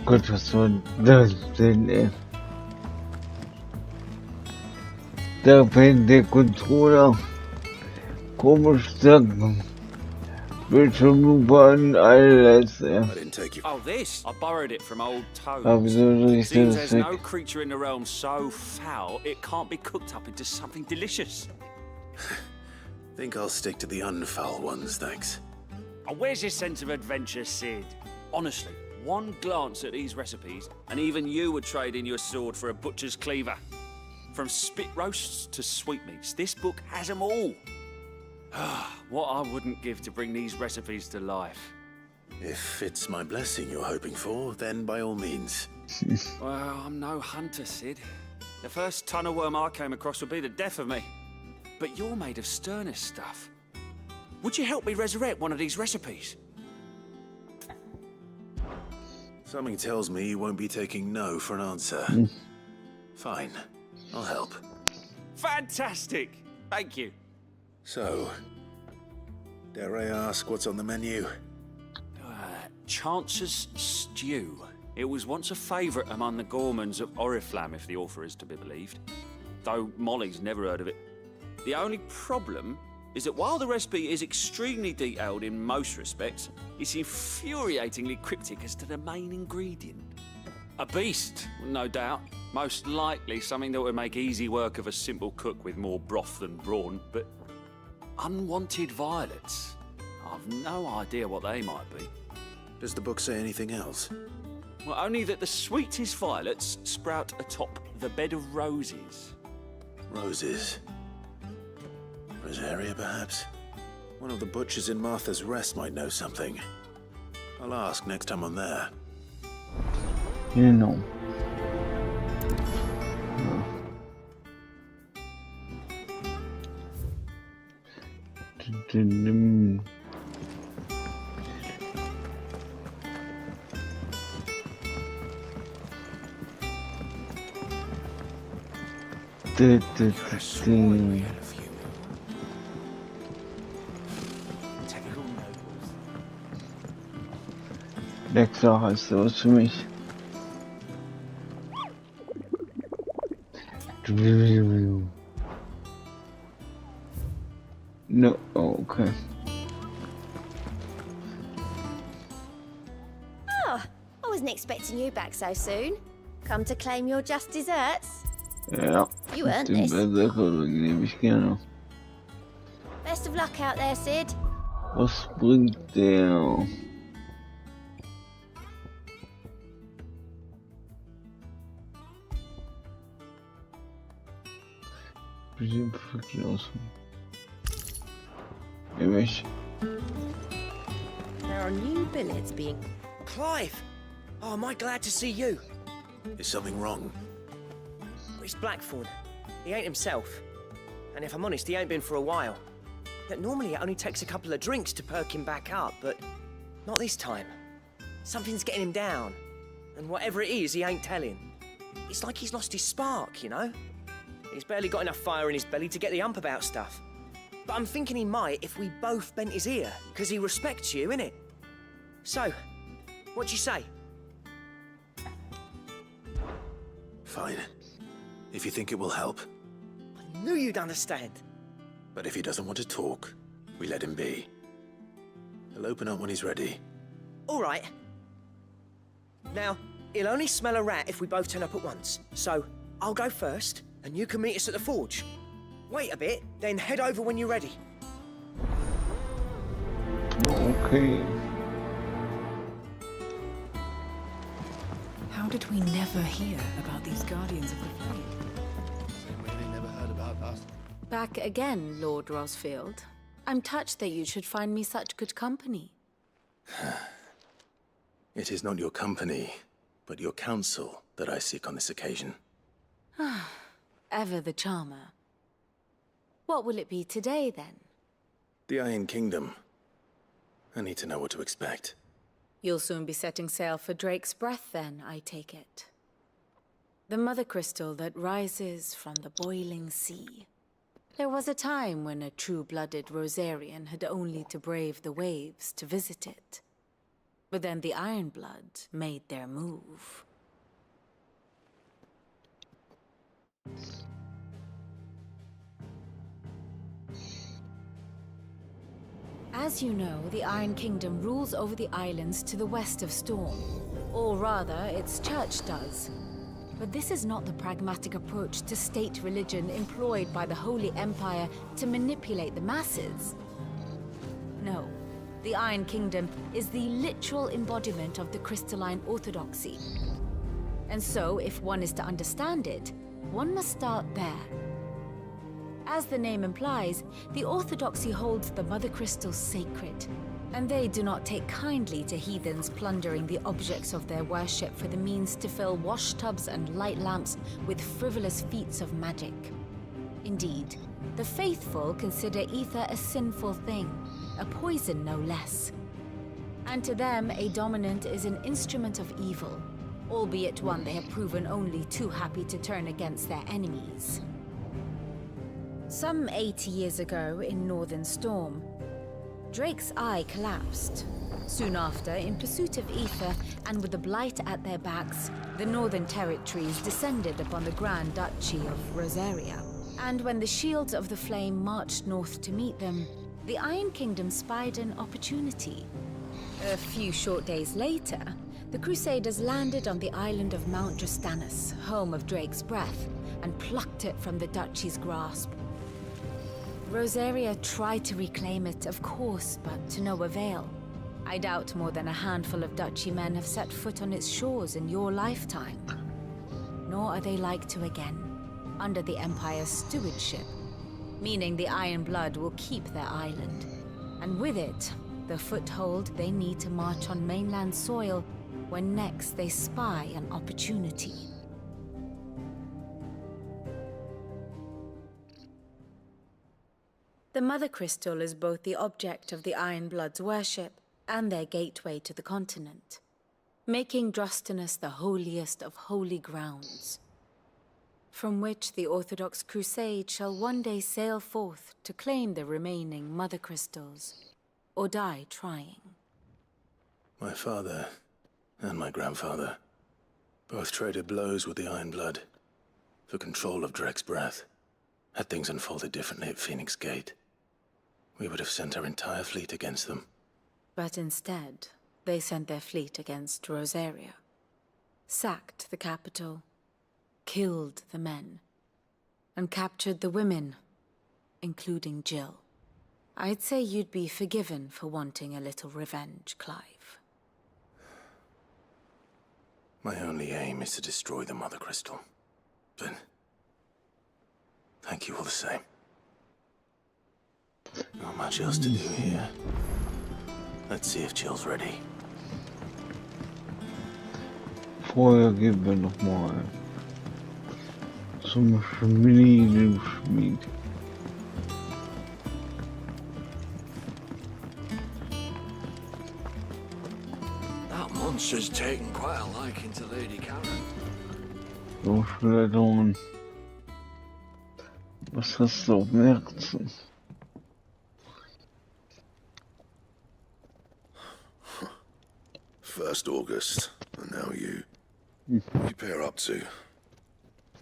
Gott, was war das denn, ey? Da fällt der Controller komisch Sachen. Bildschirmlupe an alles, ey. I didn't take you. Oh, this? I borrowed it from old Toad. Aber wieso soll ich Seems das there's weg? no creature in the realm so foul it can't be cooked up into something delicious. Think I'll stick to the unfoul ones, thanks. Oh, where's your sense of adventure, Sid? Honestly, one glance at these recipes, and even you would trade in your sword for a butcher's cleaver. From spit roasts to sweetmeats, this book has them all. What I wouldn't give to bring these recipes to life. If it's my blessing you're hoping for, then by all means. Well, I'm no hunter, Sid. The first tunnel worm I came across would be the death of me. But you're made of sterner stuff. Would you help me resurrect one of these recipes? Something tells me you won't be taking no for an answer. Fine, I'll help. Fantastic! Thank you. So, dare I ask what's on the menu? Chance's Stew. It was once a favourite among the gourmands of Oriflamme, if the author is to be believed. Though Molly's never heard of it. The only problem is that while the recipe is extremely detailed in most respects, it's infuriatingly cryptic as to the main ingredient. A beast, no doubt. Most likely something that would make easy work of a simple cook with more broth than brawn, but unwanted violets. I've no idea what they might be. Does the book say anything else? Well, only that the sweetest violets sprout atop the bed of roses. Roses. Rosaria, perhaps? One of the butchers in Martha's Rest might know something. I'll ask next time I'm there. Genau. Ja. Lecker, hast du was für mich? No, oh, okay. Oh, I wasn't expecting you back so soon. Come to claim your just desserts? Ja, You earned den this. Berserker nehme ich gerne. Best of luck out there, Sid. Was bringt der? Bestimmt wirklich aus. Nämlich. There are new billets being... Clive! Oh, am I glad to see you? Is something wrong? It's Blackthorn. He ain't himself. And if I'm honest, he ain't been for a while. But normally it only takes a couple of drinks to perk him back up, but not this time. Something's getting him down. And whatever it is, he ain't telling. It's like he's lost his spark, you know? He's barely got enough fire in his belly to get the ump about stuff. But I'm thinking he might if we both bent his ear, because he respects you, innit? So, what you say? Fine. If you think it will help. I knew you'd understand. But if he doesn't want to talk, we let him be. He'll open up when he's ready. All right. Now, he'll only smell a rat if we both turn up at once. So, I'll go first, and you can meet us at the forge. Wait a bit, then head over when you're ready. Okay. How did we never hear about these Guardians of the Flame? Really never heard about us. Back again, Lord Rosfield. I'm touched that you should find me such good company. It is not your company, but your counsel that I seek on this occasion. Ever the charmer. What will it be today, then? The Iron Kingdom. I need to know what to expect. You'll soon be setting sail for Drake's Breath, then, I take it. The mother crystal that rises from the boiling sea. There was a time when a true-blooded Rosarian had only to brave the waves to visit it. But then the Ironblood made their move. As you know, the Iron Kingdom rules over the islands to the west of Storm. Or rather, its church does. But this is not the pragmatic approach to state religion employed by the Holy Empire to manipulate the masses. No, the Iron Kingdom is the literal embodiment of the crystalline orthodoxy. And so, if one is to understand it, one must start there. As the name implies, the orthodoxy holds the Mother Crystals sacred, and they do not take kindly to heathens plundering the objects of their worship for the means to fill washtubs and light lamps with frivolous feats of magic. Indeed, the faithful consider ether a sinful thing, a poison no less. And to them, a dominant is an instrument of evil, albeit one they have proven only too happy to turn against their enemies. Some 80 years ago in Northern Storm, Drake's eye collapsed. Soon after, in pursuit of ether and with the blight at their backs, the Northern Territories descended upon the Grand Duchy of Rosaria. And when the Shields of the Flame marched north to meet them, the Iron Kingdom spied an opportunity. A few short days later, the Crusaders landed on the island of Mount Drastanus, home of Drake's breath, and plucked it from the Duchy's grasp. Rosaria tried to reclaim it, of course, but to no avail. I doubt more than a handful of Duchy men have set foot on its shores in your lifetime. Nor are they like to again, under the Empire's stewardship, meaning the Iron Blood will keep their island, and with it, the foothold they need to march on mainland soil when next they spy an opportunity. The Mother Crystal is both the object of the Iron Blood's worship and their gateway to the continent, making Drastanus the holiest of holy grounds, from which the Orthodox Crusade shall one day sail forth to claim the remaining Mother Crystals, or die trying. My father and my grandfather both traded blows with the Iron Blood for control of Drake's breath. Had things unfolded differently at Phoenix Gate, we would have sent our entire fleet against them. But instead, they sent their fleet against Rosaria, sacked the capital, killed the men, and captured the women, including Jill. I'd say you'd be forgiven for wanting a little revenge, Clive. My only aim is to destroy the Mother Crystal. But thank you all the same. Not much else to do here. Let's see if Jill's ready. Vorher gehen wir noch mal zum Schmied. That monster's taken quite a liking to Lady Karen. So, Schleddungen. Was hast du auf dem Herzen? First August, and now you. What you pair up to?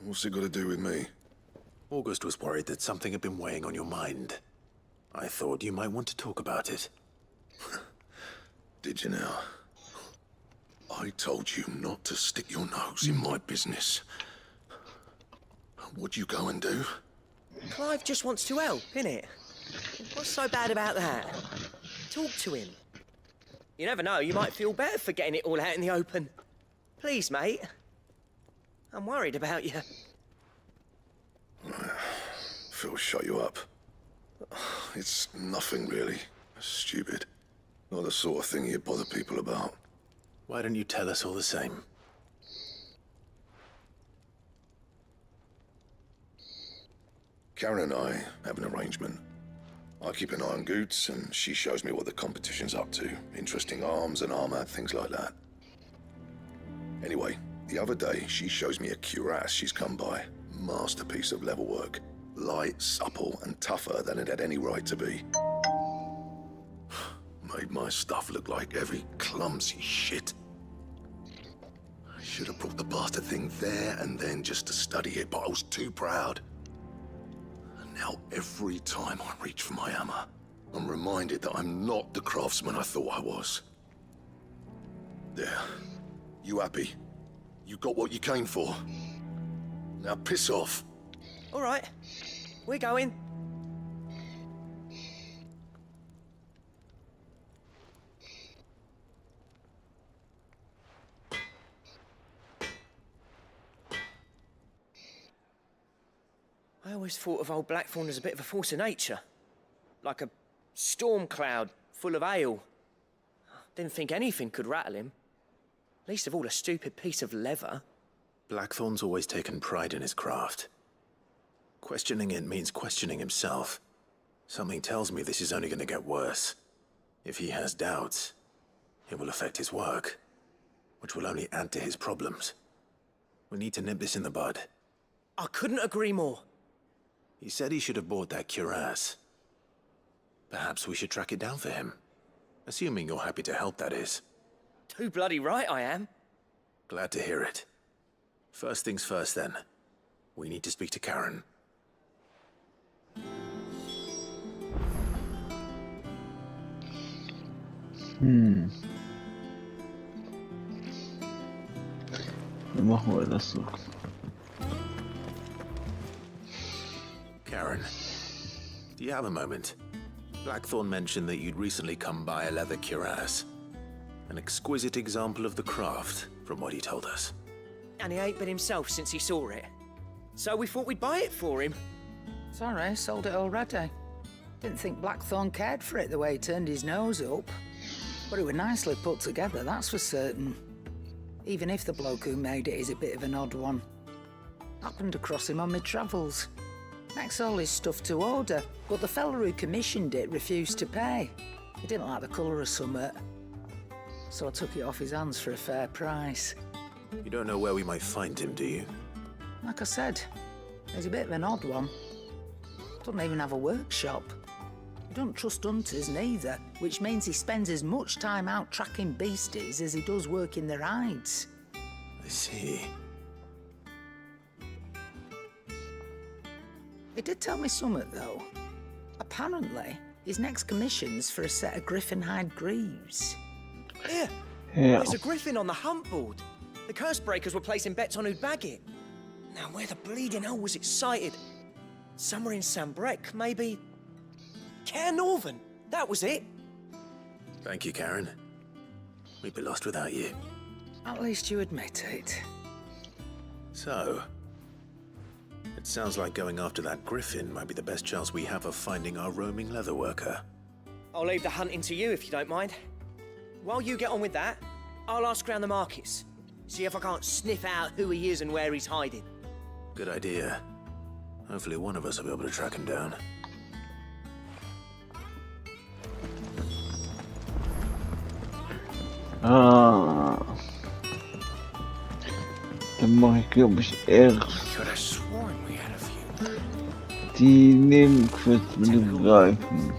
What's it got to do with me? August was worried that something had been weighing on your mind. I thought you might want to talk about it. Did you now? I told you not to stick your nose in my business. What'd you go and do? Clive just wants to help, innit? What's so bad about that? Talk to him. You never know, you might feel better for getting it all out in the open. Please, mate. I'm worried about you. Phil shut you up. It's nothing really. Stupid. Not the sort of thing you bother people about. Why don't you tell us all the same? Karen and I have an arrangement. I keep an eye on Goots, and she shows me what the competition's up to. Interesting arms and armor, things like that. Anyway, the other day, she shows me a cuirass she's come by. Masterpiece of level work. Light, supple, and tougher than it had any right to be. Made my stuff look like every clumsy shit. I should have brought the bastard thing there and then just to study it, but I was too proud. And now every time I reach for my hammer, I'm reminded that I'm not the craftsman I thought I was. There. You happy? You got what you came for. Now piss off. All right, we're going. I always thought of old Blackthorn as a bit of a force of nature. Like a storm cloud full of ale. Didn't think anything could rattle him. Least of all a stupid piece of leather. Blackthorn's always taken pride in his craft. Questioning it means questioning himself. Something tells me this is only going to get worse. If he has doubts, it will affect his work, which will only add to his problems. We need to nip this in the bud. I couldn't agree more. He said he should have bought that cuirass. Perhaps we should track it down for him. Assuming you're happy to help, that is. Too bloody right I am. Glad to hear it. First things first, then. We need to speak to Karen. Wie machen wir das so? Karen, do you have a moment? Blackthorn mentioned that you'd recently come by a leather cuirass. An exquisite example of the craft, from what he told us. And he ain't been himself since he saw it. So we thought we'd buy it for him. Sorry, sold it already. Didn't think Blackthorn cared for it the way he turned his nose up. But it was nicely put together, that's for certain. Even if the bloke who made it is a bit of an odd one. Happened across him on my travels. Makes all his stuff to order, but the fella who commissioned it refused to pay. He didn't like the colour of summit. So I took it off his hands for a fair price. You don't know where we might find him, do you? Like I said, he's a bit of an odd one. Doesn't even have a workshop. He don't trust hunters neither, which means he spends as much time out tracking beasties as he does working their hides. I see. He did tell me something, though. Apparently, his next commission's for a set of griffin hide greaves. Here, Ja. there's a griffin on the hunt board. The curse breakers were placing bets on who'd bag it. Now, where the bleeding hell was it sighted? Somewhere in Sambrec, maybe... Cairnorthern, that was it. Thank you, Karen. We'd be lost without you. At least you admit it. So, it sounds like going after that griffin might be the best chance we have of finding our roaming leatherworker. I'll leave the hunting to you if you don't mind. While you get on with that, I'll ask around the markets. See if I can't sniff out who he is and where he's hiding. Good idea. Hopefully one of us will be able to track him down. Ah. Dann mache ich, glaube ich, erst Could have sworn we had a few. die Nebenquest mit dem Greifen.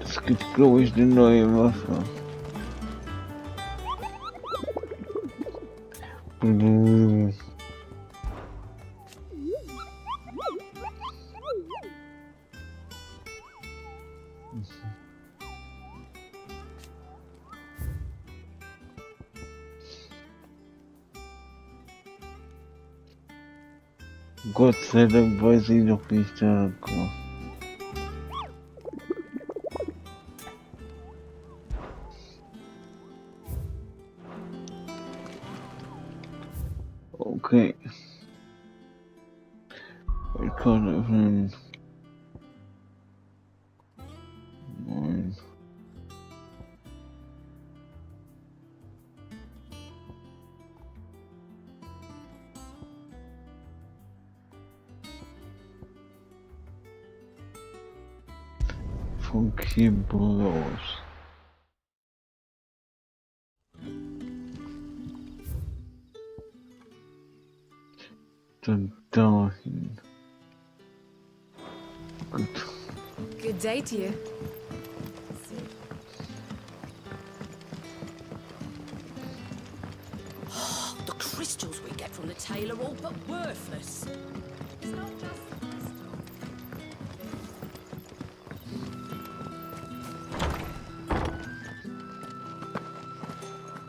Das gibt, glaube ich, eine neue Waffe. Gott sei Dank weiß ich noch, wie ich da komme. Okay. Ich kann öffnen. Nein. Von Kimball aus. Dann dahin. Gut. Good day to you. crystals we get from the tail are all but worthless. It's not just the crystal.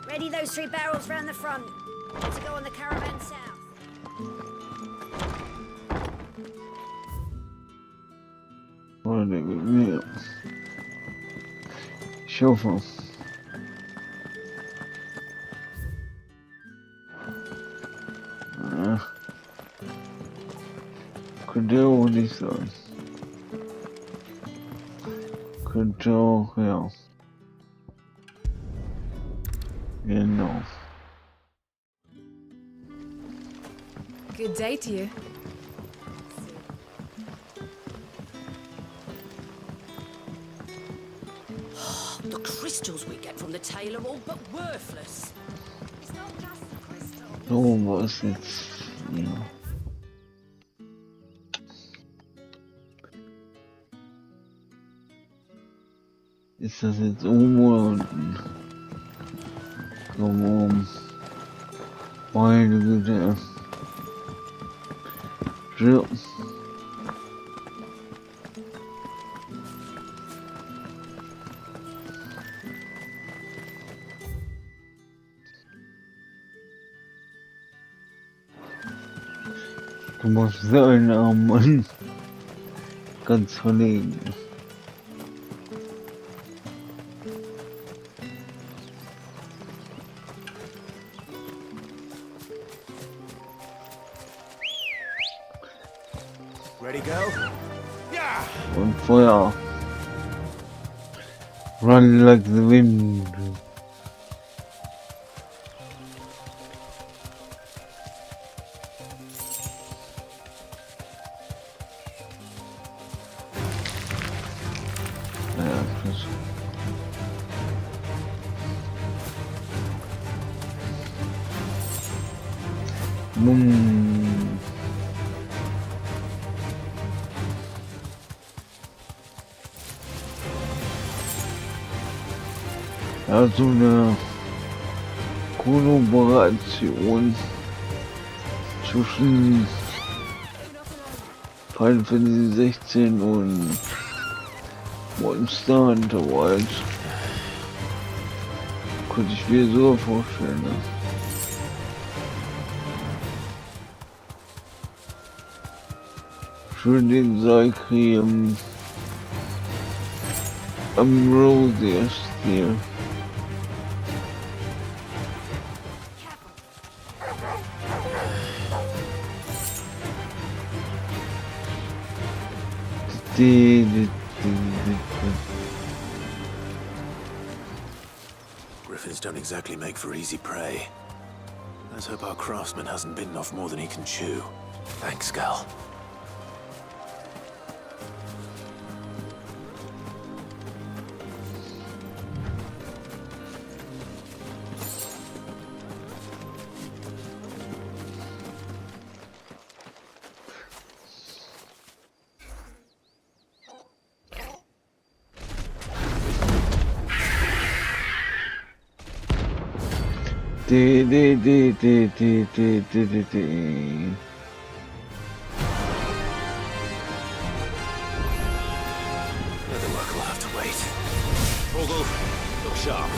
Ready those 3 barrels round the front. To go on the caravan south. What did we do? Chauffeur. Control this one. Control here. Genau. Good day to you. The crystals we get from the tail are all but worthless. It's not just the crystal. So was jetzt. Ja. Ist das jetzt oben oder unten? Komm oben. Meine Güte. So. Du musst so einen armen Mann ganz verlegen. Ready, go? Yeah! Und Feuer. Run like the wind. Ja, das. Also eine Kollaboration zwischen Final Fantasy 16 und Monster Hunter World. Könnte ich mir so vorstellen. Ne? Schön den Seilcreme am Rosier-Stil. Griffins don't exactly make for easy prey. Let's hope our craftsman hasn't bitten off more than he can chew. Thanks, Gal. Other work will have to wait. Although, look sharp.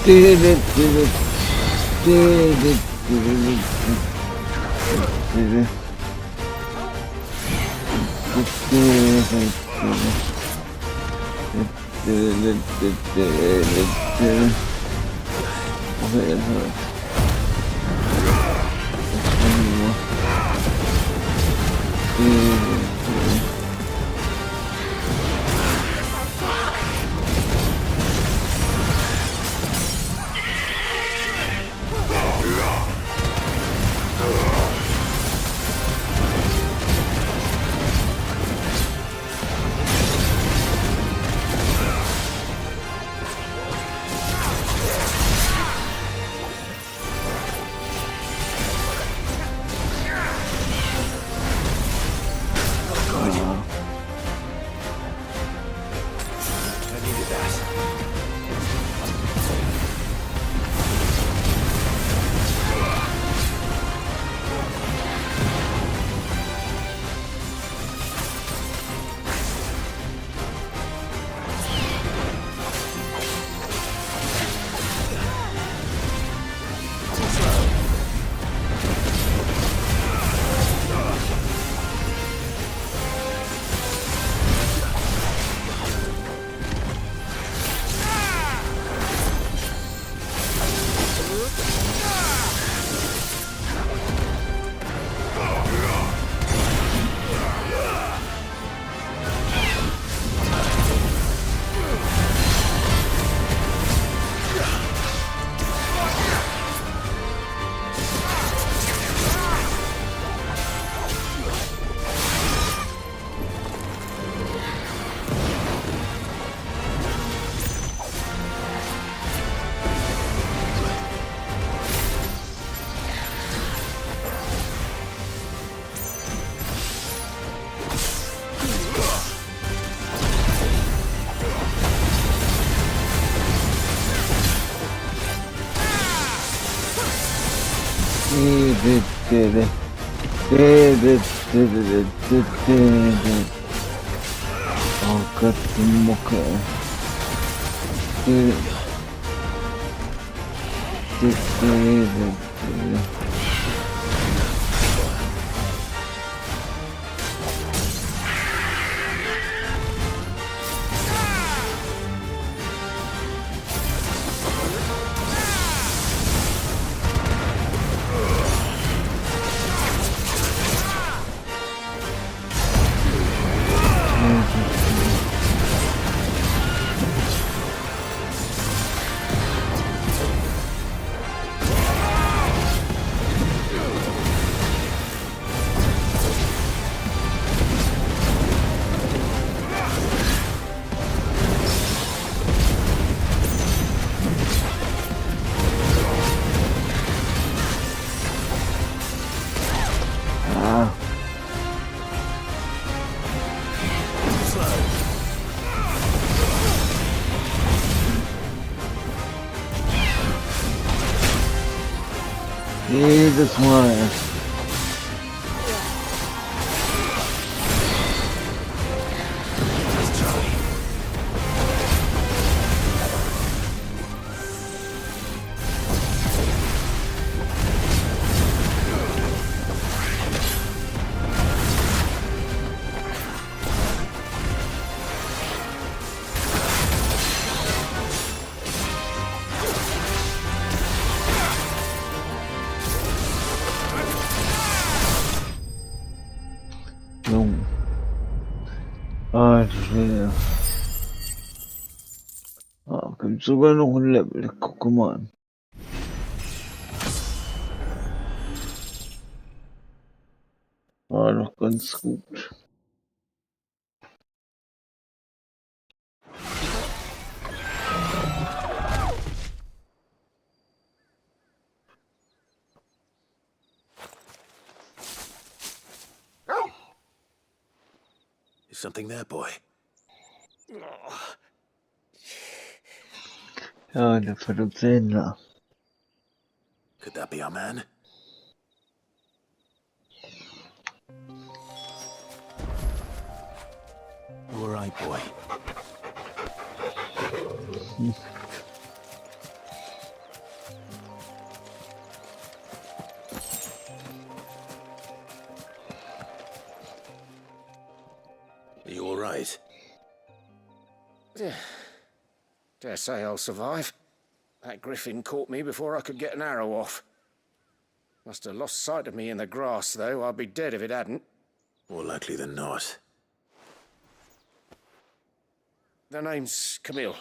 Jesus Maria. Gibt sogar noch ein Level. Guck mal an. War doch ganz gut. Is something there, boy? Ja, der verdammte Händler. Could that be our man? All right, boy. right. Dare say I'll survive. That griffin caught me before I could get an arrow off. Must have lost sight of me in the grass, though. I'd be dead if it hadn't. More likely than not. The name's Camille.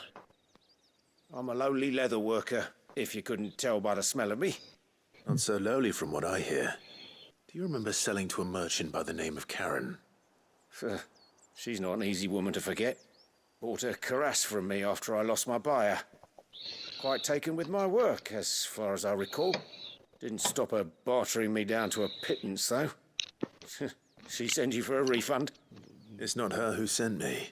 I'm a lowly leather worker, if you couldn't tell by the smell of me. Not so lowly from what I hear. Do you remember selling to a merchant by the name of Karen? She's not an easy woman to forget. Bought a cuirass from me after I lost my buyer. Quite taken with my work, as far as I recall. Didn't stop her bartering me down to a pittance, though. She sent you for a refund? It's not her who sent me.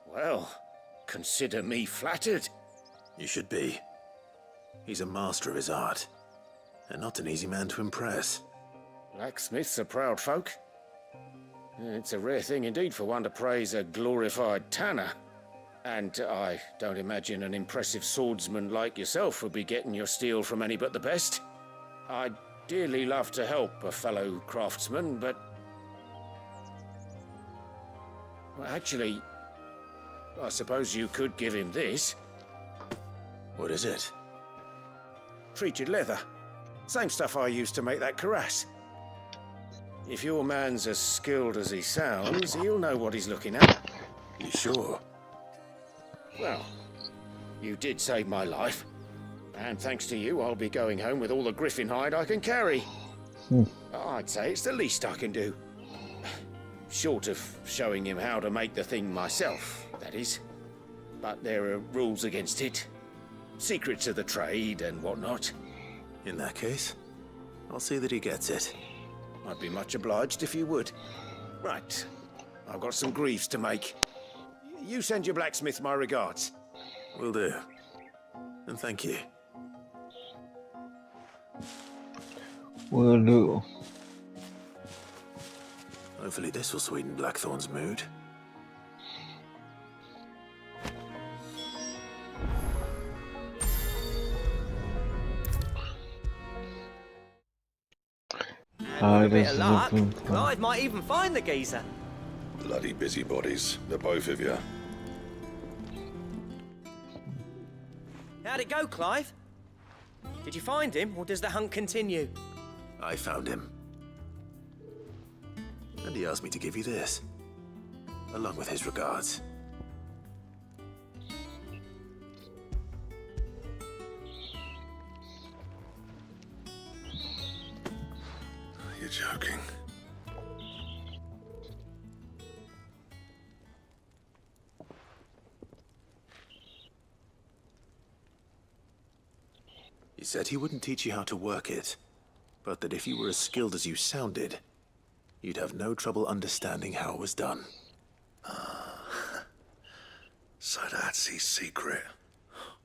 Well, consider me flattered. You should be. He's a master of his art, and not an easy man to impress. Blacksmiths are proud folk. It's a rare thing indeed for one to praise a glorified tanner. And I don't imagine an impressive swordsman like yourself would be getting your steel from any but the best. I'd dearly love to help a fellow craftsman, but... Well, actually, I suppose you could give him this. What is it? Treated leather. Same stuff I used to make that cuirass. If your man's as skilled as he sounds, he'll know what he's looking at. You sure? Well, you did save my life. And thanks to you, I'll be going home with all the griffin hide I can carry. I'd say it's the least I can do. Short of showing him how to make the thing myself, that is. But there are rules against it. Secrets of the trade and whatnot. In that case, I'll see that he gets it. I'd be much obliged if you would. Right. I've got some greaves to make. You send your blacksmith my regards. Will do. And thank you. Will do. Hopefully this will sweeten Blackthorn's mood. And with a bit of luck, Clive might even find the geezer. Bloody busybodies, the both of you. How'd it go, Clive? Did you find him, or does the hunt continue? I found him. And he asked me to give you this, along with his regards. You're joking. He said he wouldn't teach you how to work it, but that if you were as skilled as you sounded, you'd have no trouble understanding how it was done. So that's his secret.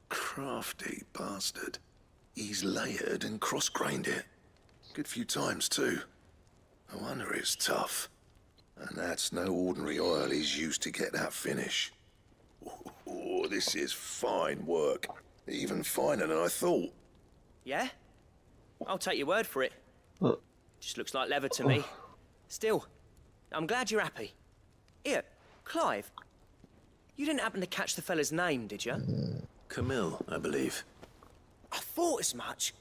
Crafty bastard. He's layered and cross-grained it. Good few times, too. No wonder it's tough. And that's no ordinary oil he's used to get that finish. Oh, this is fine work. Even finer than I thought. Yeah? I'll take your word for it. Uh. Just looks like leather to me. Still, I'm glad you're happy. Here, Clive. You didn't happen to catch the fella's name, did you? Camille, I believe. I thought as much.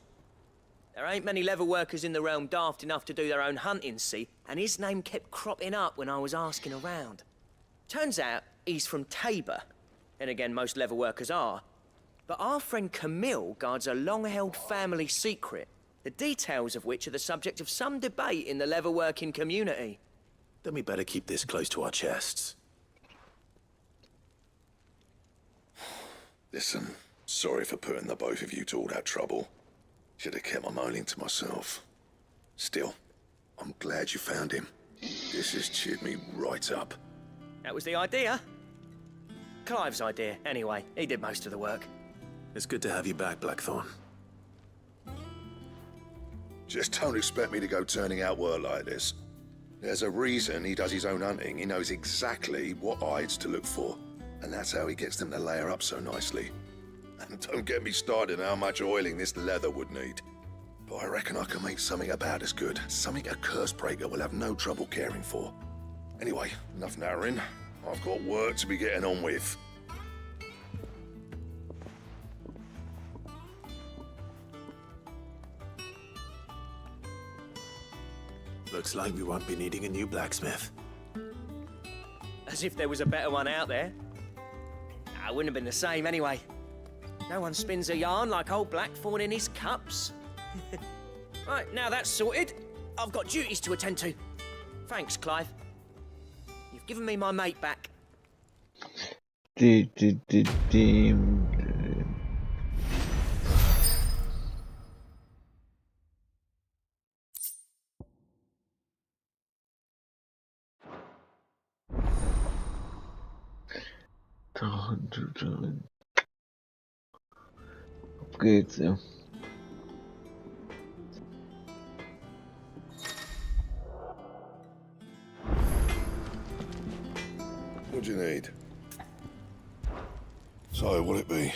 There ain't many leather workers in the realm daft enough to do their own hunting, see? And his name kept cropping up when I was asking around. Turns out he's from Tabor. And again, most leather workers are. But our friend Camille guards a long-held family secret, the details of which are the subject of some debate in the leather-working community. Then we better keep this close to our chests. Listen, sorry for putting the both of you to all that trouble. Should have kept my moaning to myself. Still, I'm glad you found him. This has cheered me right up. That was the idea. Clive's idea, anyway. He did most of the work. It's good to have you back, Blackthorn. Just don't expect me to go turning out work like this. There's a reason he does his own hunting. He knows exactly what hides to look for. And that's how he gets them to layer up so nicely. And don't get me started on how much oiling this leather would need. But I reckon I can make something about as good. Something a curse breaker will have no trouble caring for. Anyway, enough narrowing. I've got work to be getting on with. Looks like we won't be needing a new blacksmith. As if there was a better one out there. Nah, it wouldn't have been the same anyway. No one spins a yarn like old Blackthorn in his cups. Right, now that's sorted, I've got duties to attend to. Thanks, Clive. You've given me my mate back. Auf geht's, ja. What do you need? So, what'll it be?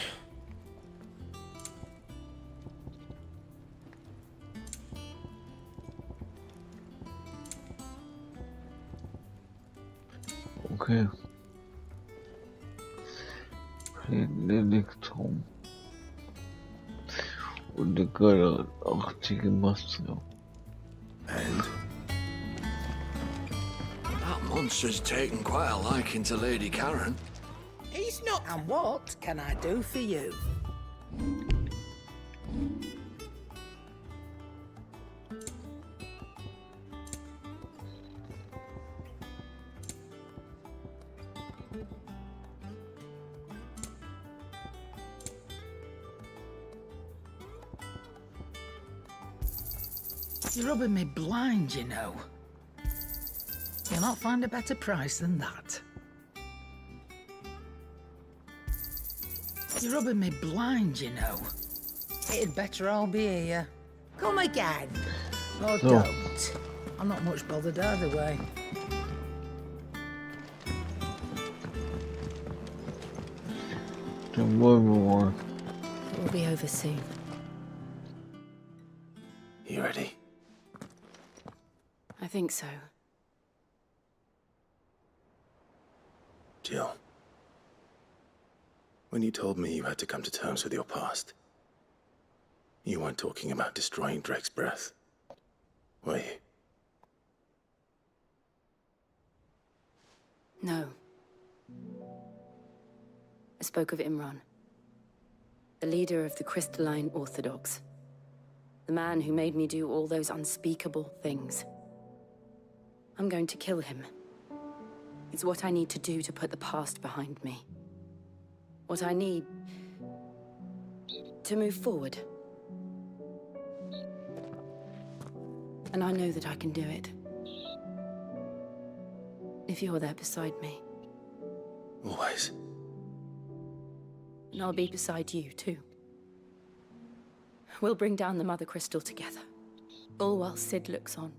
Okay. Elektrum. Und der Götter 80 Master. And? That monster's taken quite a liking to Lady Karen. He's not. And what can I do for you? You're rubbing me blind, you know. You'll not find a better price than that. You're rubbing me blind, you know. It'd better all be here. Come again. Or don't. I'm not much bothered either way. Dann wollen wir mal. We'll be over soon. You ready? I think so. Jill. When you told me you had to come to terms with your past, you weren't talking about destroying Drake's breath, were you? No. I spoke of Imran, the leader of the Crystalline Orthodox. The man who made me do all those unspeakable things. I'm going to kill him. It's what I need to do to put the past behind me. What I need to move forward. And I know that I can do it. If you're there beside me. Always. And I'll be beside you, too. We'll bring down the Mother Crystal together. All while Sid looks on.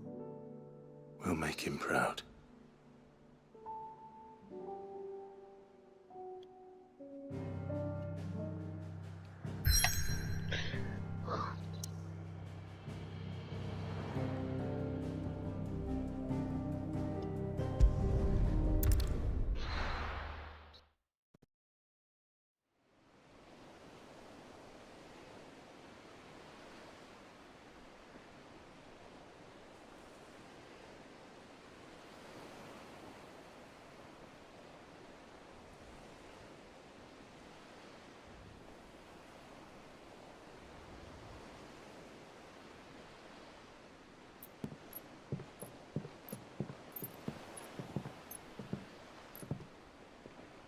We'll make him proud.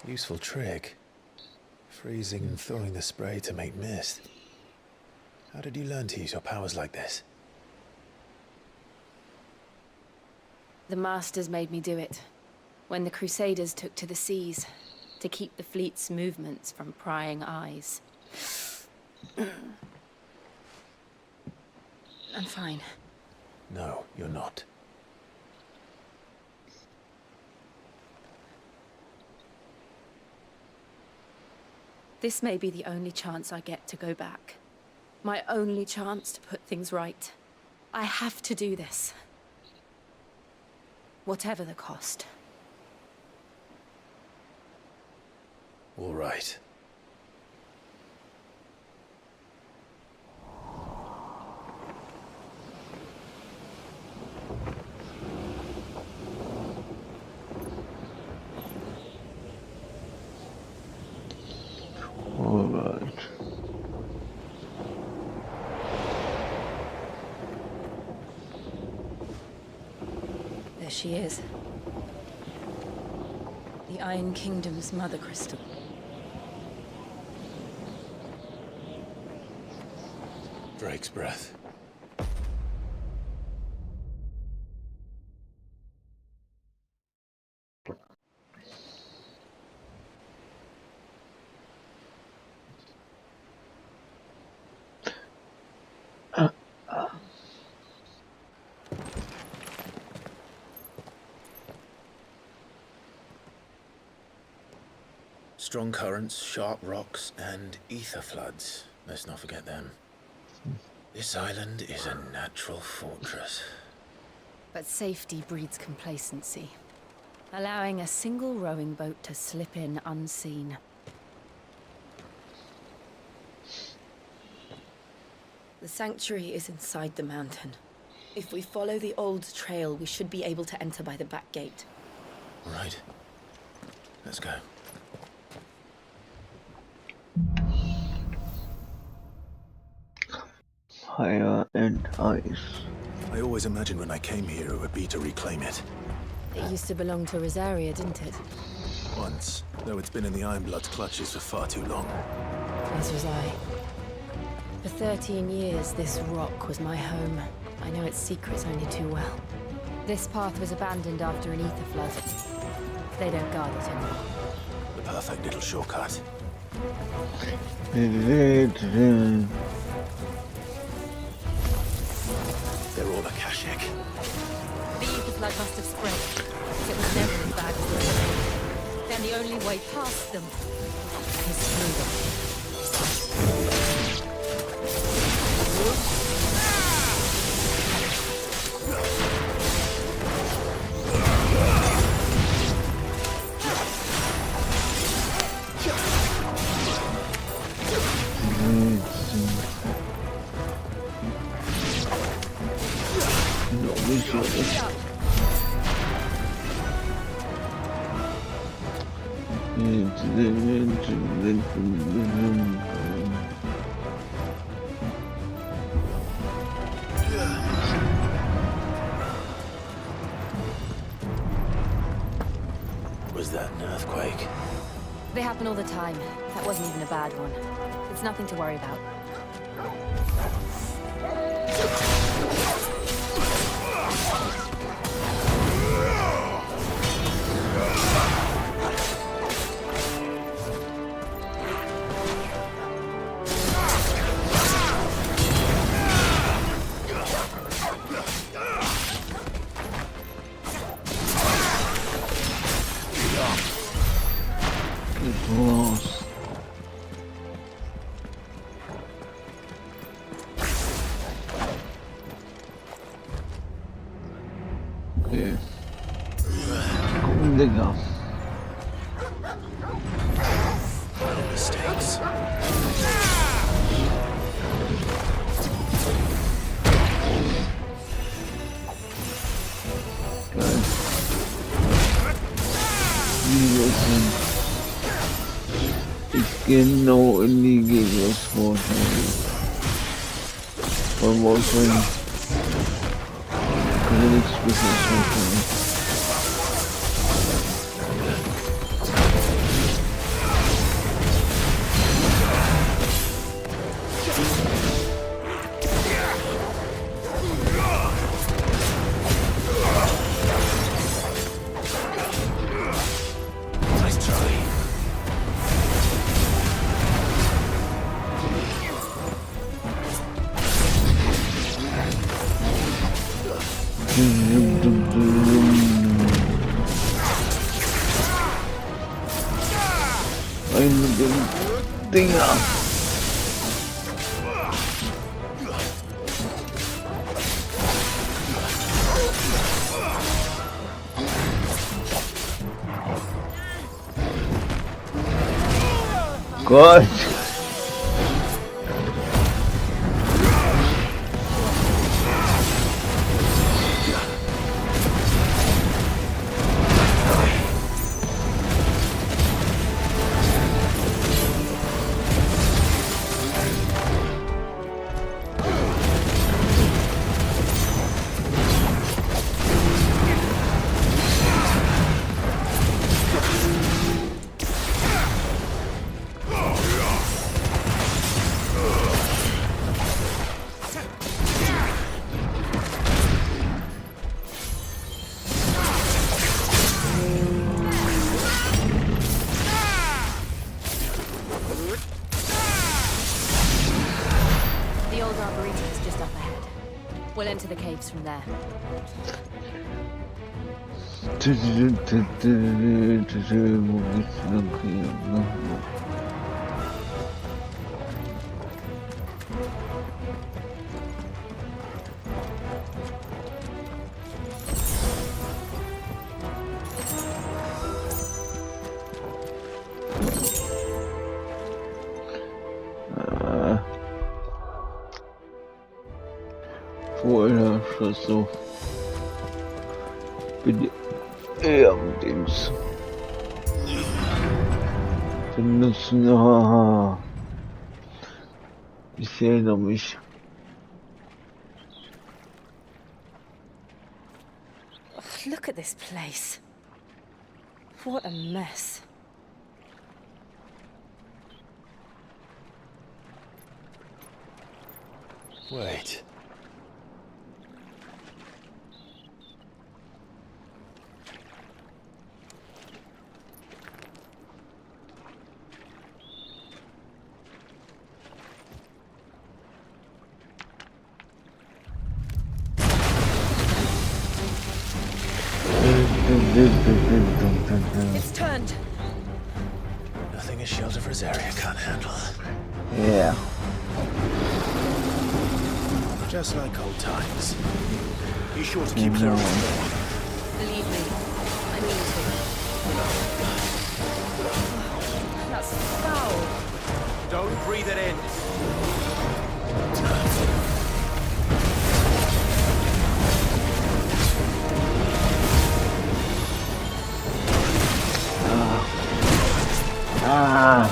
Useful trick. Freezing and thawing the spray to make mist. How did you learn to use your powers like this? The Masters made me do it. When the Crusaders took to the seas, to keep the fleet's movements from prying eyes. I'm fine. No, you're not. This may be the only chance I get to go back. My only chance to put things right. I have to do this. Whatever the cost. All right. All right. There she is. The Iron Kingdom's mother crystal. Drake's breath. Strong currents, sharp rocks, and ether floods. Let's not forget them. This island is a natural fortress. But safety breeds complacency, allowing a single rowing boat to slip in unseen. The sanctuary is inside the mountain. If we follow the old trail, we should be able to enter by the back gate. All right. Let's go. Fire and ice. I always imagined when I came here it would be to reclaim it. It used to belong to Rosaria, didn't it? Once, though it's been in the Ironblood's clutches for far too long. As was I. For 13 years, this rock was my home. I know its secrets only too well. This path was abandoned after an ether flood. They don't guard it anymore. The perfect little shortcut. They're all Akashic. The ether flood must have spread. It was never as bad as this. Then the only way past them is through them. Was that an earthquake? They happen all the time. That wasn't even a bad one. It's nothing to worry about. Lost. Okay. Digga. Mistakes. Genau in die Gegnervorteile. Von Wolfen. Königsbusiness. Dinger. Gott. The old arboretum is just up ahead. We'll enter the caves from there. Vorher schon so. Bin eher am Dings. Wir müssen. Ich erinnere mich. Look at this place. What a mess. Wait. It's turned. Nothing a shelter for Zaria can't handle. Yeah. Just like old times. Be sure to keep clear of the door. Believe me, I mean to. That's foul. Don't breathe it in. Ah.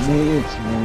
Nee, jetzt nicht.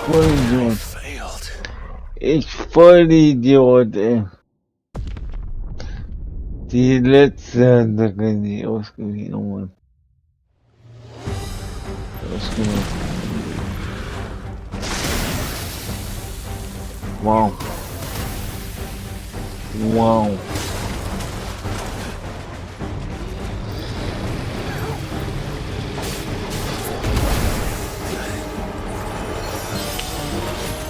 Vollidiot. Failed. Ich Vollidiot, ey. Die letzte Attacke, die ausgewiesen, oh Mann. Ausgemacht. Wow. Wow.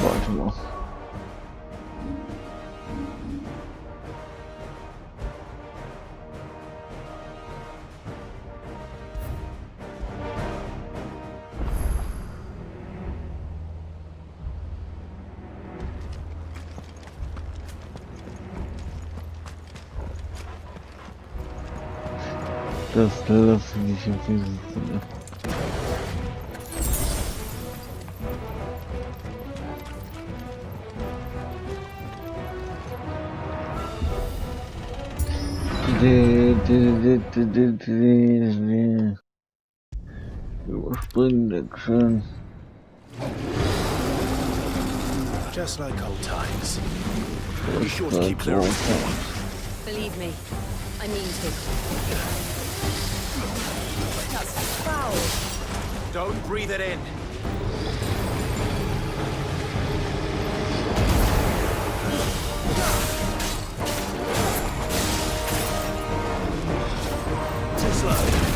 Warte mal. Das lasse ich nicht auf dieses Sinne. Überspringen das schon. Just like old times. Be sure to keep clear of the Believe me, I mean to. That's foul. Don't breathe it in. Too slow.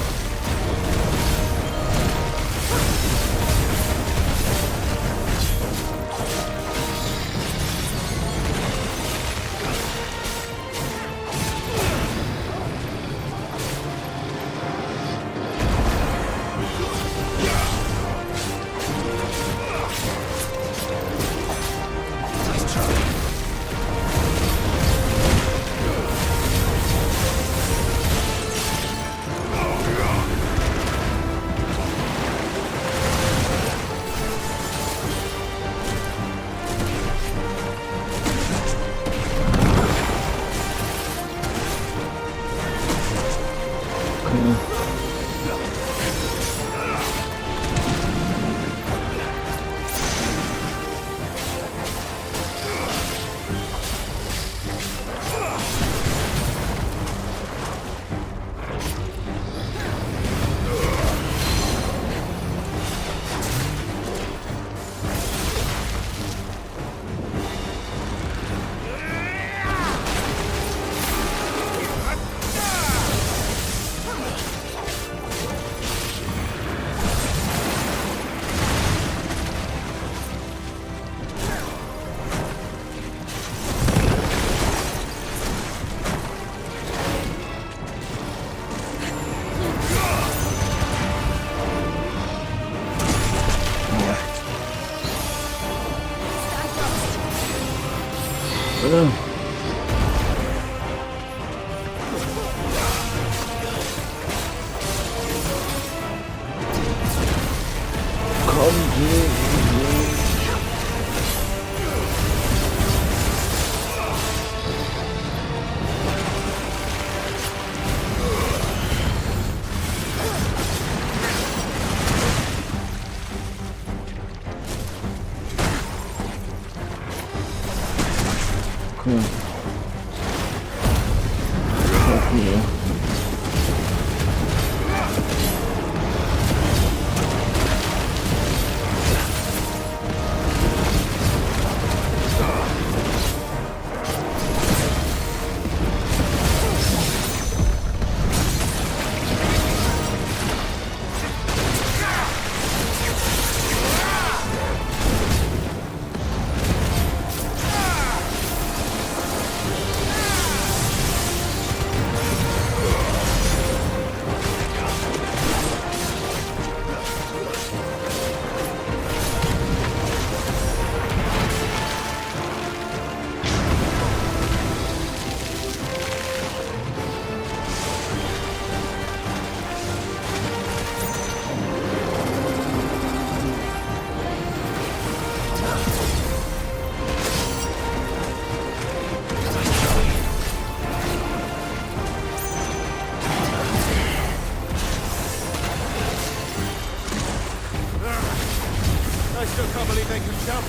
still can't believe they can jump.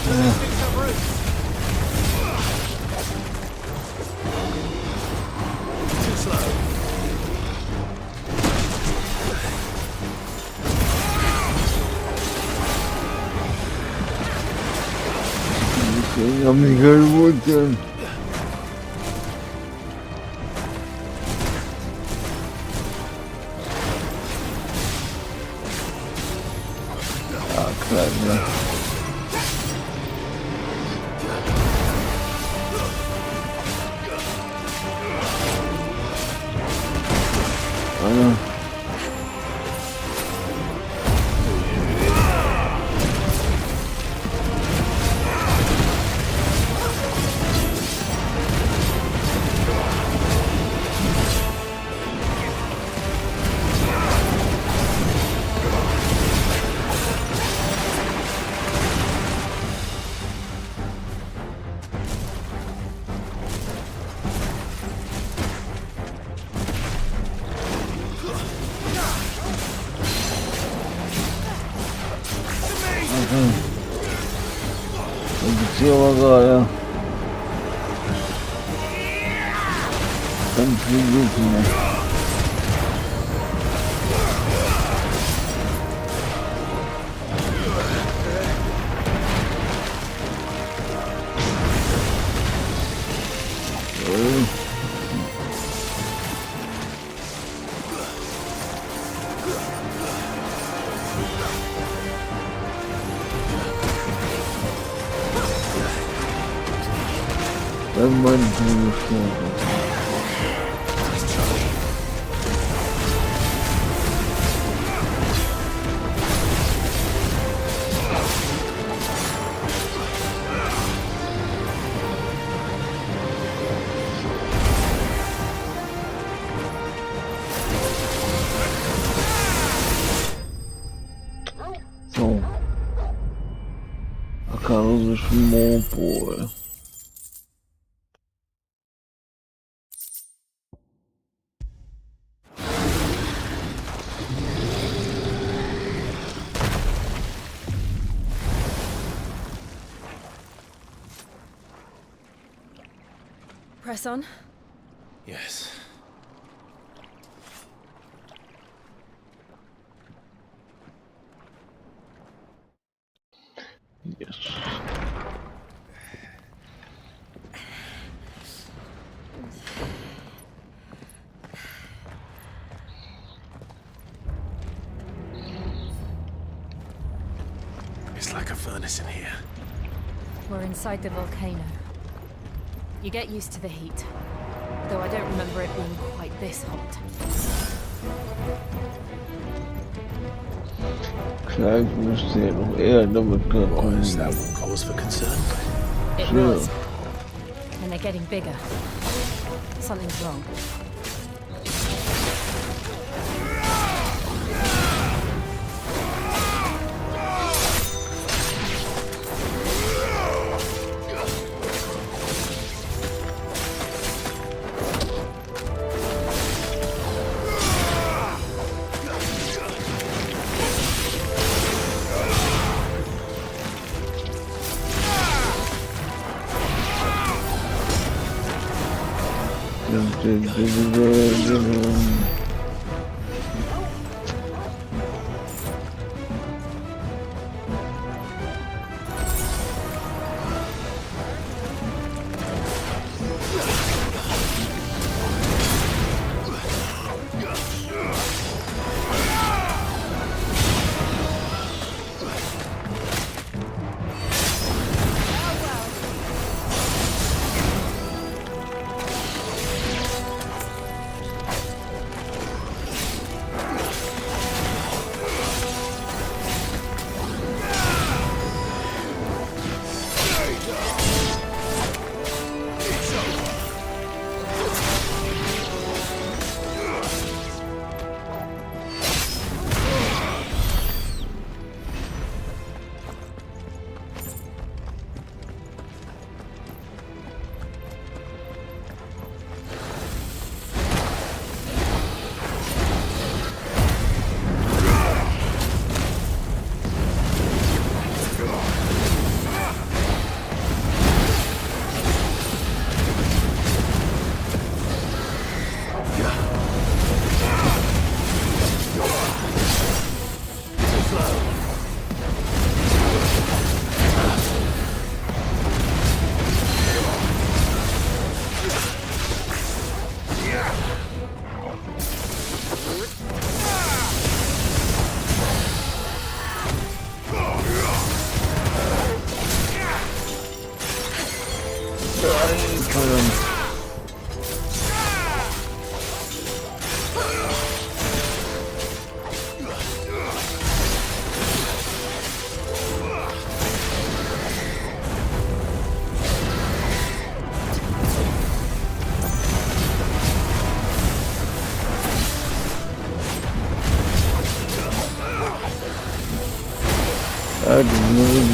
These things have roots. Too slow. Ya me mucho. Ah, claro. Bueno. Aconteceu agora. Estamos ridículos. So. A Carlos fumou, pô. Press on. Yes. Yes. It's like a furnace in here. We're inside the volcano. You get used to the heat, though I don't remember it being quite this hot. Claro que não sei, é double Why is that one cause for concern? It Sure. was. And they're getting bigger. Something's wrong.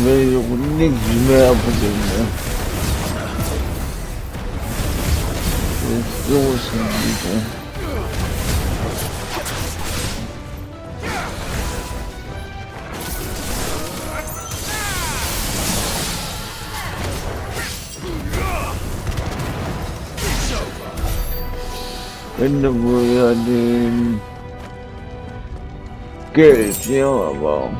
will nichts mehr bringen. Jetzt los wieder. Wenn du wohl ja den Geld, ja, aber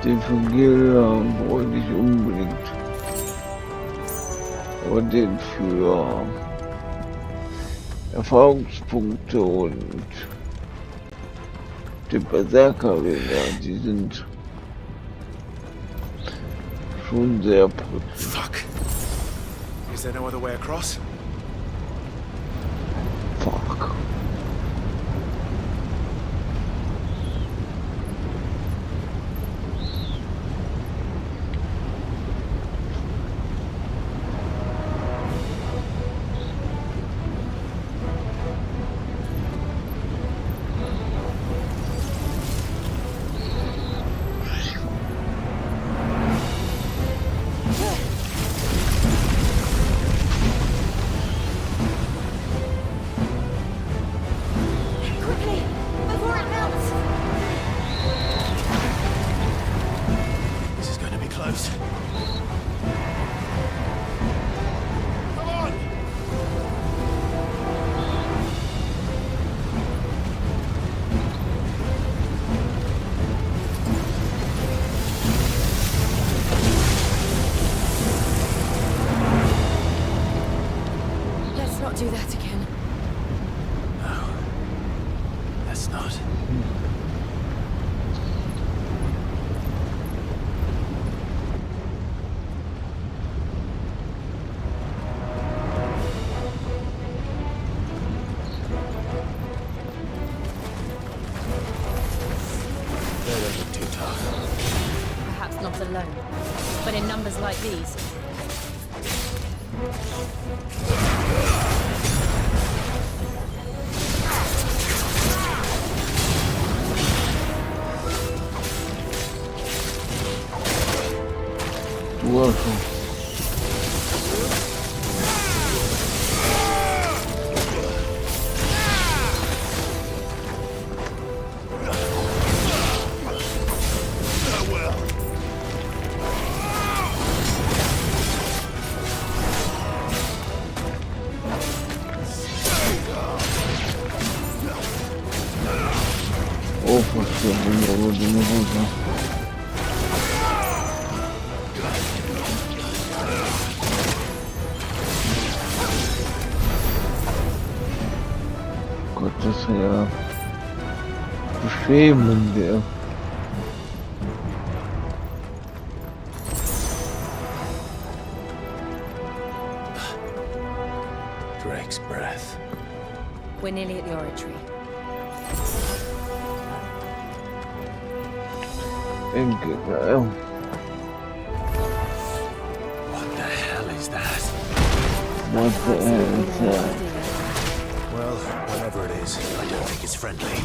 den von Gilda wollte ich unbedingt. Aber den für Erfahrungspunkte und den Berserker-Ringe, die sind schon sehr putzig. Fuck. Is there no other way across? Fuck. Do that again. No. Let's not. They don't look too tough. Perhaps not alone, but in numbers like these. Welcome. Oh, Gott, das ist ja beschämend, ja. Drake's breath. We're nearly at the oratory. Geil. What the hell is that? What the hell is that? Well, whatever it is, I don't think it's friendly.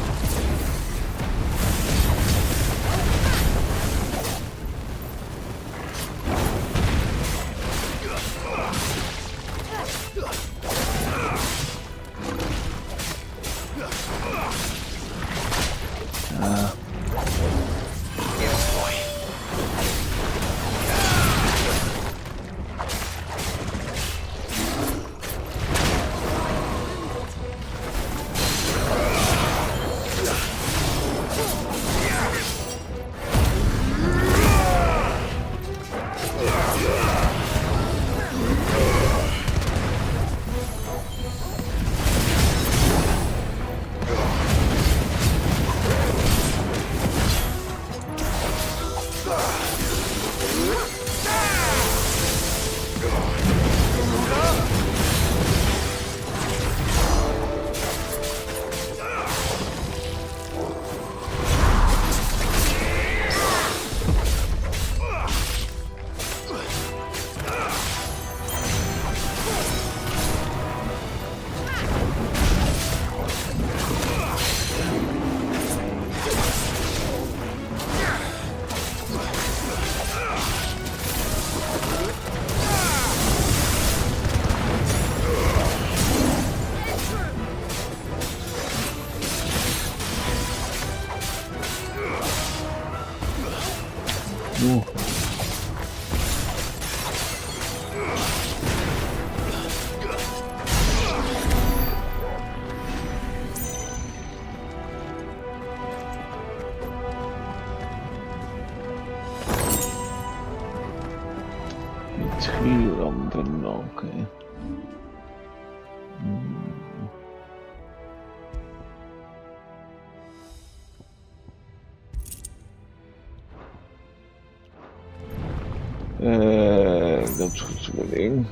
überlegen.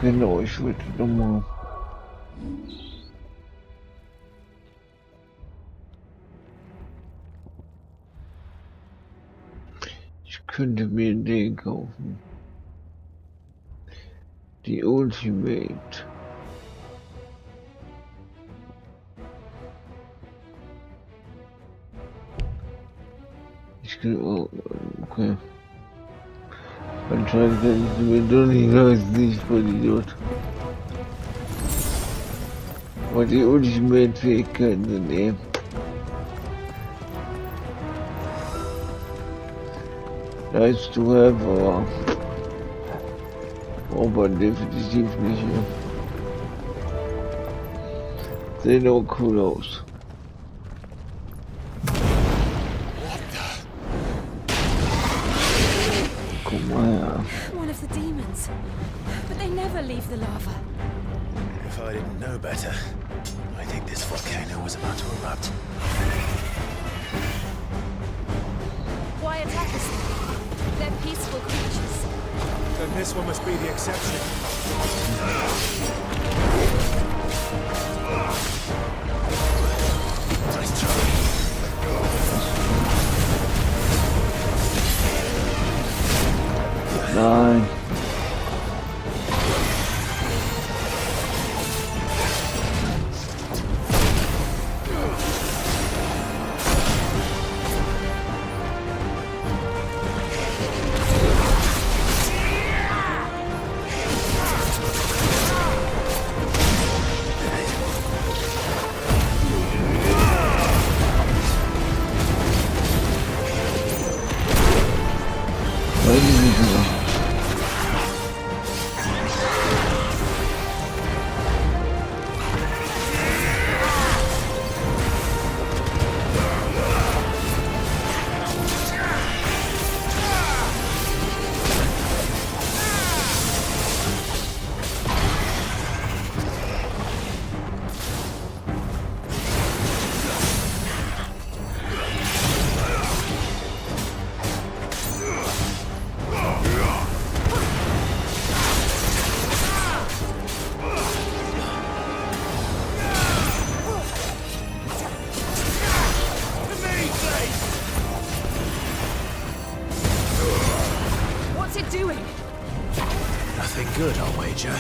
Genau, ich würde nochmal. Ich könnte mir den kaufen. Die Ultimate. Ich kann auch. Okay. Anscheinend kann ich mir doch nicht leisten, ich voll Idiot. Aber die Ultimate-Fähigkeiten sind eh. Nice to have, aber definitiv nicht. Sehen auch cool aus. Guck mal her. One of the demons. But they never leave the lava. If I didn't know better, I think this volcano was about to erupt. Why attack us? They're peaceful creatures. Then this one must be the exception. Nice try. 9. What's it doing? Nothing good, I'll wager.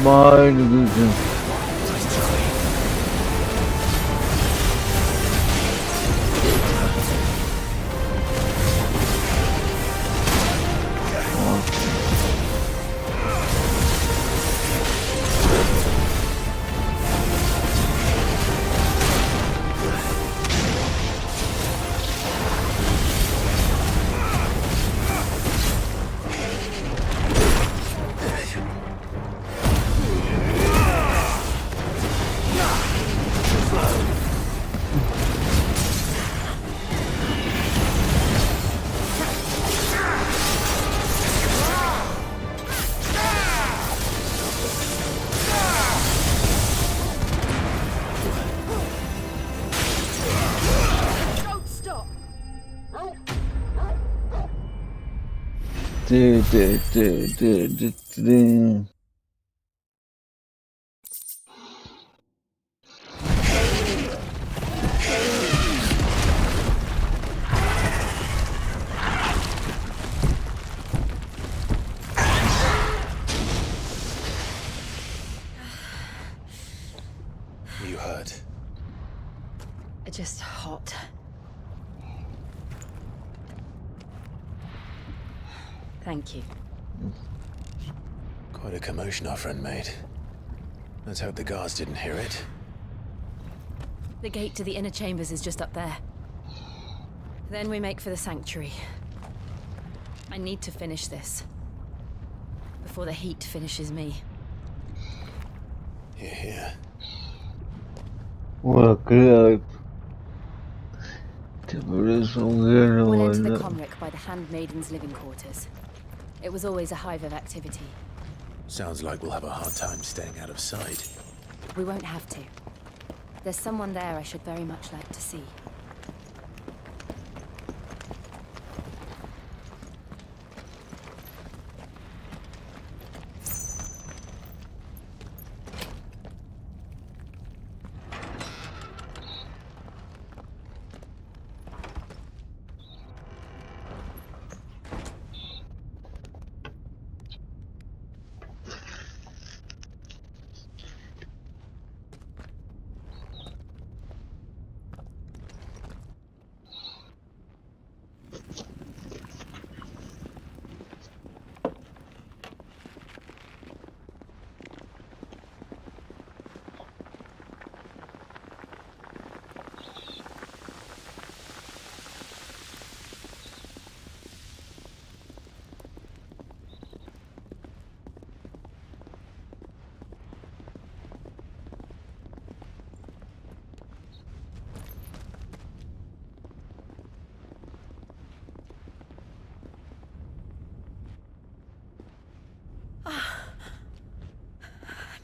Meine Güte. You hurt. Just hot. Thank you. Quite a commotion our friend made. Let's hope the guards didn't hear it. The gate to the inner chambers is just up there. Then we make for the sanctuary. I need to finish this. Before the heat finishes me. Hear, hear. Well, good. We'll enter the Comric by the Handmaiden's living quarters. It was always a hive of activity. Sounds like we'll have a hard time staying out of sight. We won't have to. There's someone there I should very much like to see.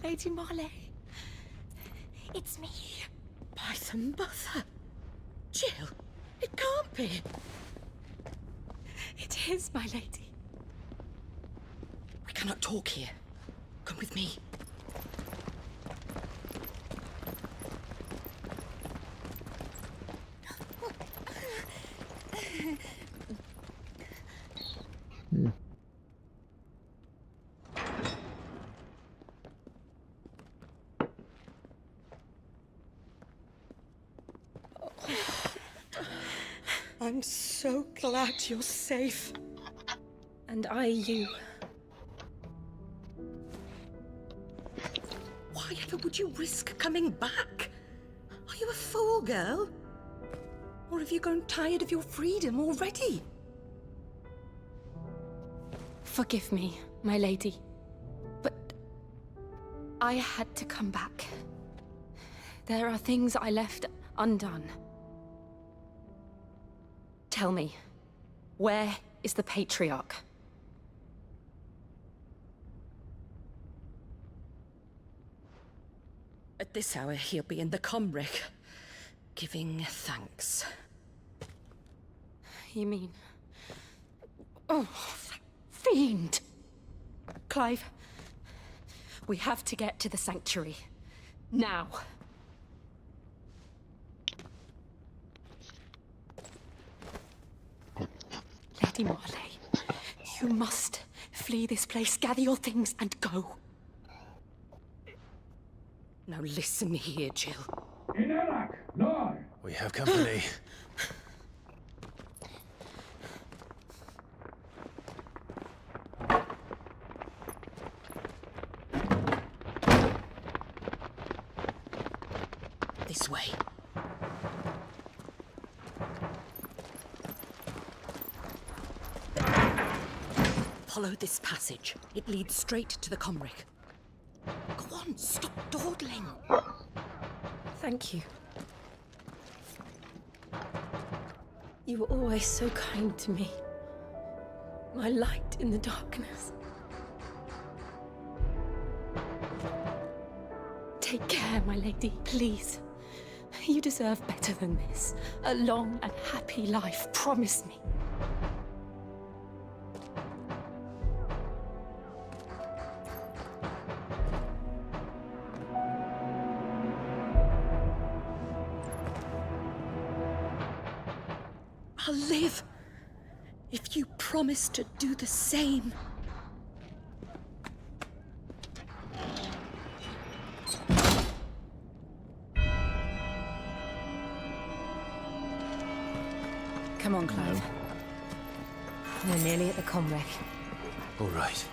Lady Marley. It's me. By the mother! Jill, it can't be! It is, my lady. We cannot talk here. Come with me. I'm so glad you're safe. And I you. Why ever would you risk coming back? Are you a fool, girl? Or have you grown tired of your freedom already? Forgive me, my lady, but I had to come back. There are things I left undone. Tell me, where is the Patriarch? At this hour, he'll be in the Comric, giving thanks. You mean... Oh, fiend! Clive, we have to get to the sanctuary. Now. Lady Marley, you must flee this place, gather your things, and go. Now listen here, Jill. We have company. This way. Follow this passage. It leads straight to the Comric. Go on, stop dawdling. Thank you. You were always so kind to me. My light in the darkness. Take care, my lady, please. You deserve better than this. A long and happy life, promise me. I'll live if you promise to do the same. Come on, Clive. We're nearly at the comwreck. All right.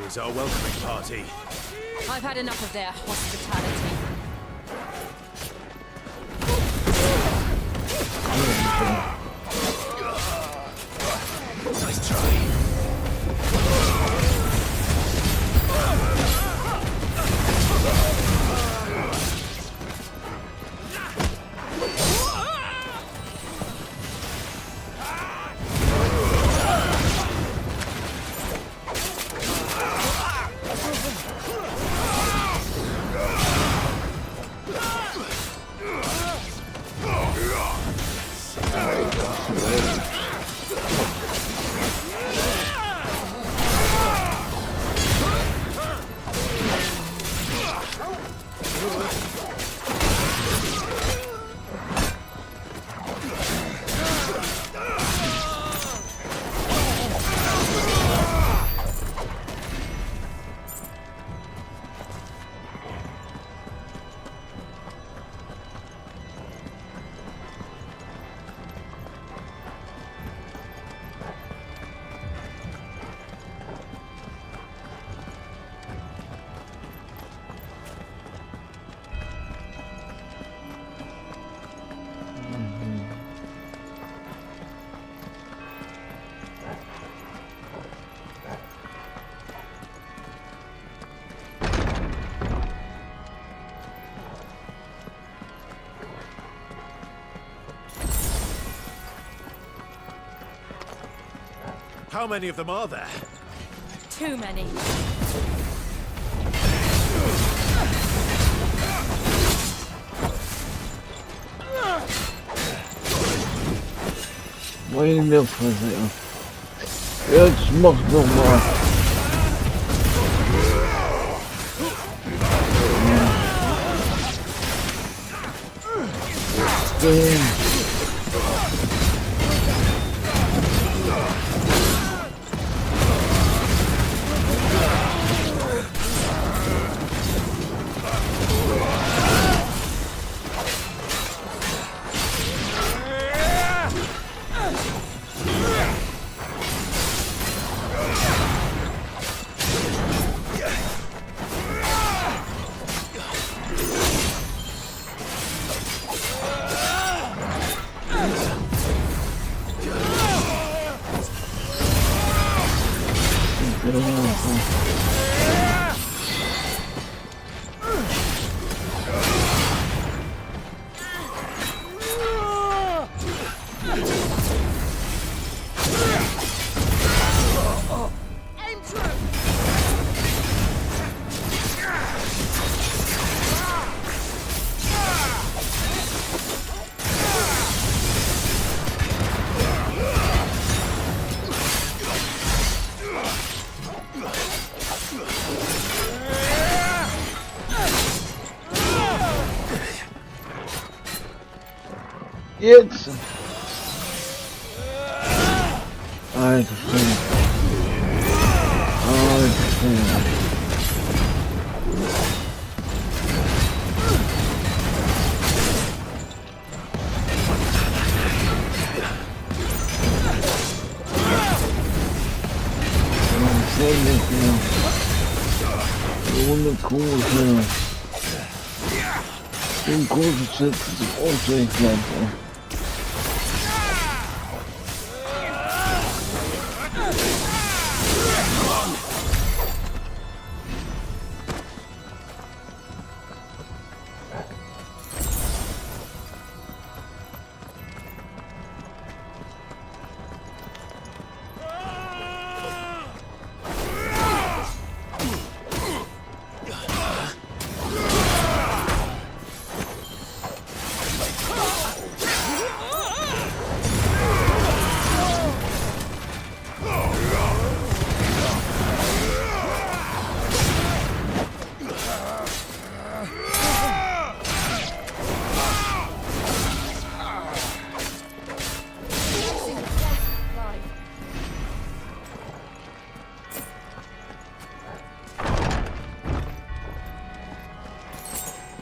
Here's our welcoming party. I've had enough of their hospitality. Nice try. How many of them are there? Too many. Meine Fresse. Jetzt mach doch mal. Jetzt! Alter Schwede. Alter Schwede. Sehr nett, ja. Runde Kuh, den großen Schritt zum Ausweichland.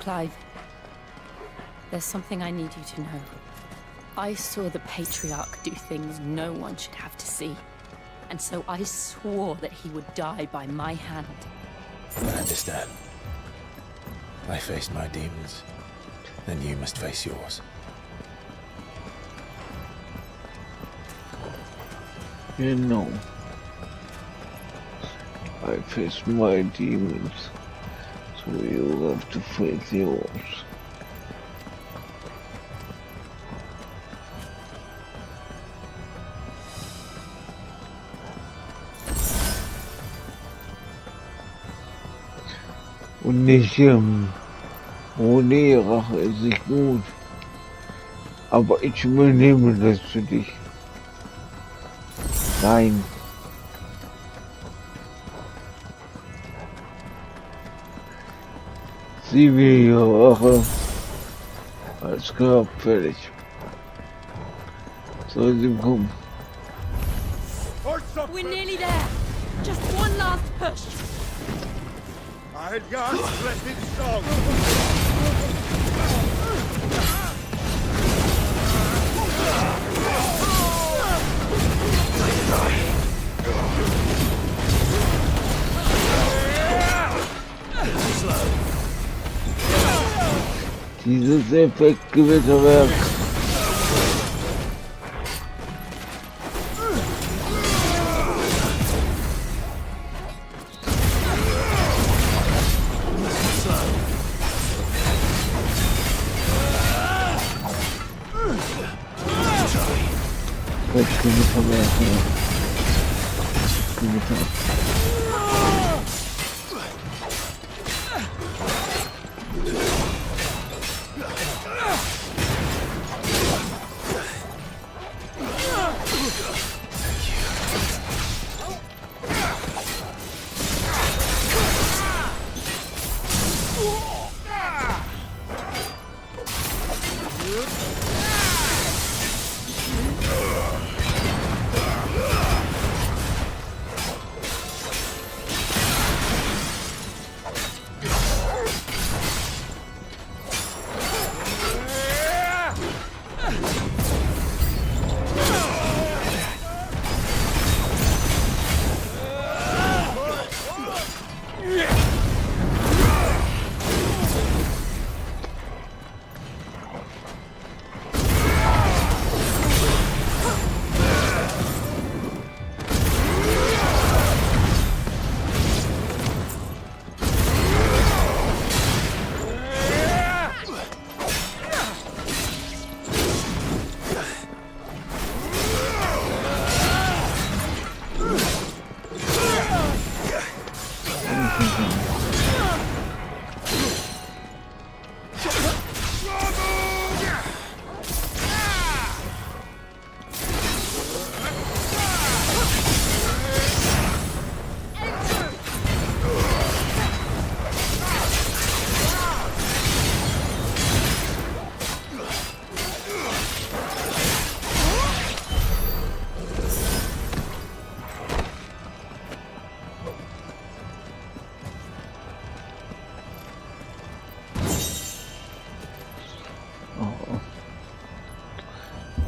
Clive, there's something I need you to know. I saw the Patriarch do things no one should have to see. And so I swore that he would die by my hand. I understand. I faced my demons. Then you must face yours. You know, I face my demons, so you have to face yours. Und nicht, ohne Rache ist nicht gut. Aber ich übernehme das für dich. Nein. Sie will ihre Rache. Alles klar, fertig. Soll sie kommen. We're nearly there. Just one last push. I'll just bless it strong. Dieses Effektgewitterwerk. Effektgewitterwerk. Gewitter.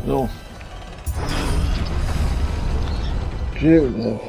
So. Joseph.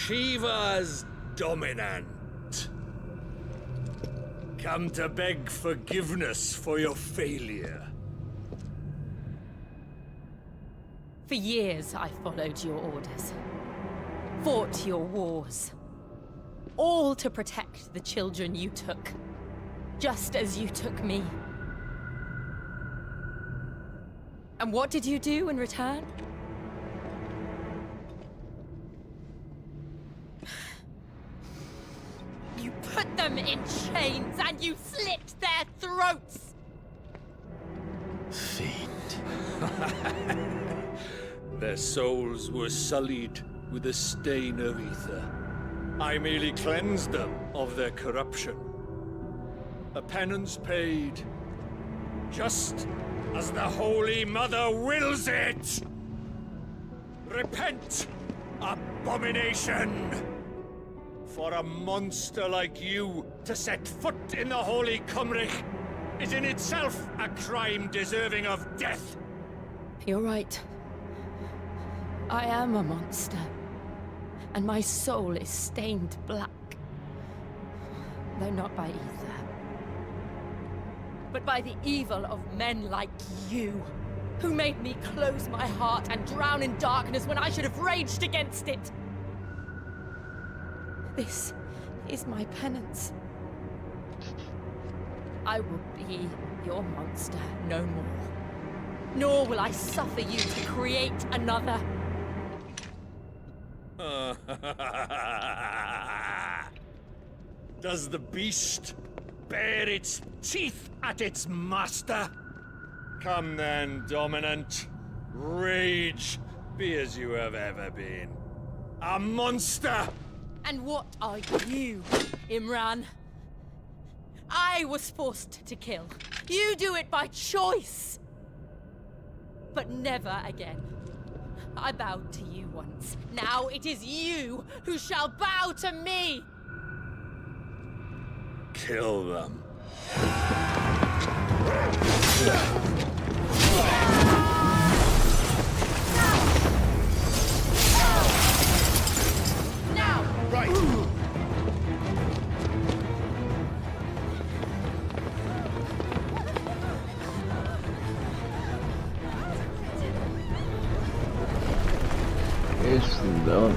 Shiva's dominant. Come to beg forgiveness for your failure. For years, I followed your orders. Fought your wars. All to protect the children you took. Just as you took me. And what did you do in return? You put them in chains and you slit their throats! Fiend. Their souls were sullied with a stain of ether. I merely cleansed them of their corruption. A penance paid, just as the Holy Mother wills it! Repent, abomination! For a monster like you to set foot in the Holy Cymric is in itself a crime deserving of death! You're right. I am a monster. And my soul is stained black. Though not by ether. But by the evil of men like you, who made me close my heart and drown in darkness when I should have raged against it. This is my penance. I will be your monster no more. Nor will I suffer you to create another. Does the beast bare its teeth at its master? Come then, dominant. Rage, be as you have ever been. A monster! And what are you, Imran? I was forced to kill. You do it by choice. But never again. I bowed to you once. Now it is you who shall bow to me! Kill them. Now! Right! It's done.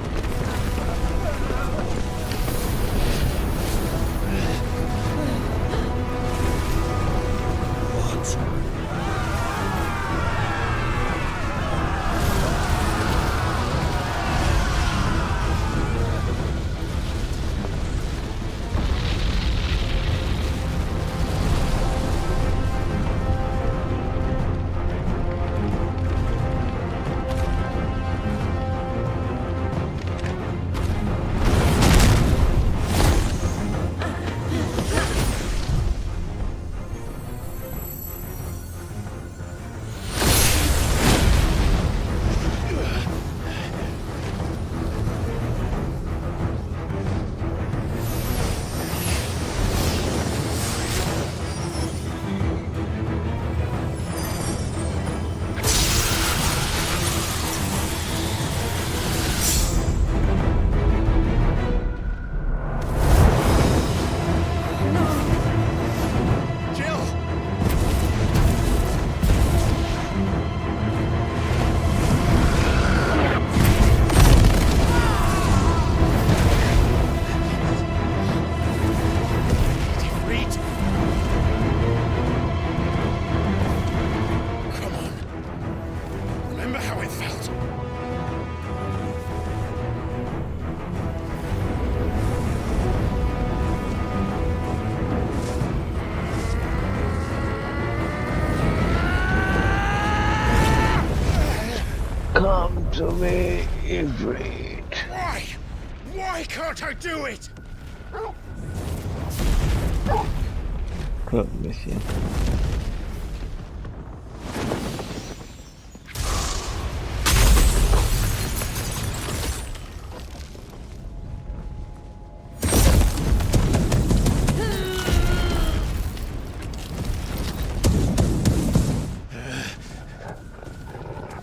Come to me, Ifrit. Why? Why can't I do it? Club mission.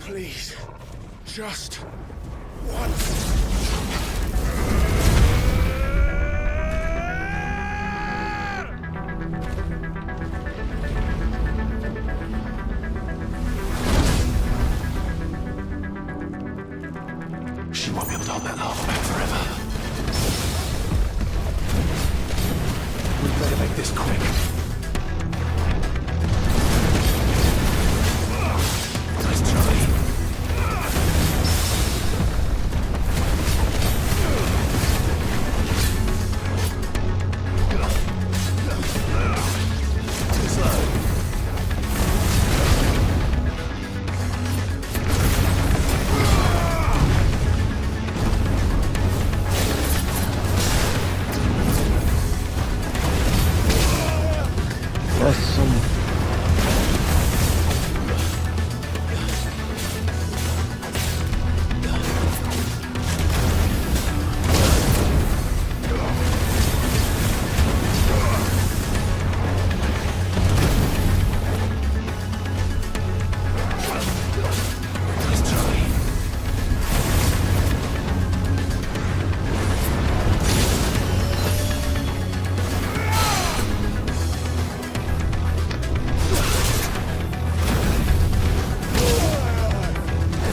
Please, just once. She won't be able to hold that lava back forever. We better make this quick. Let's try. Too slow.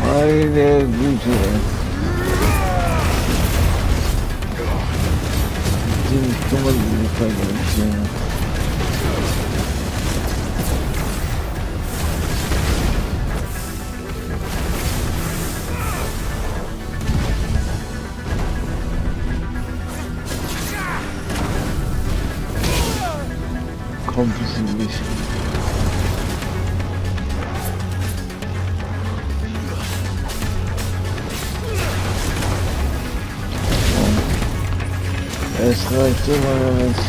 Meine Güte. Ziemlich kann man diese Frage stellen. Kommt es nicht. Es reicht immer noch.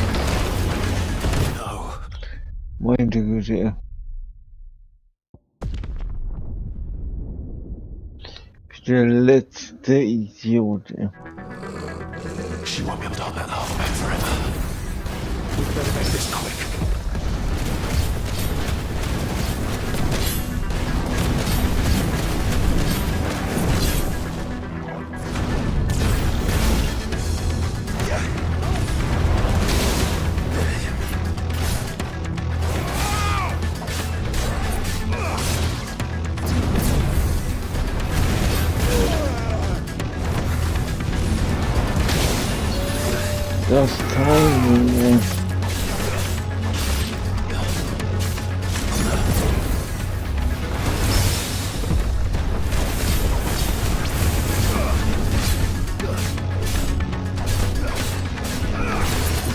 Meine Güte. Der letzte Idiot. She won't be able to hold that lava back forever. We better make this quick. Das Timing.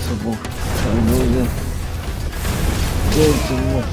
So gut. Leute. Geld muss.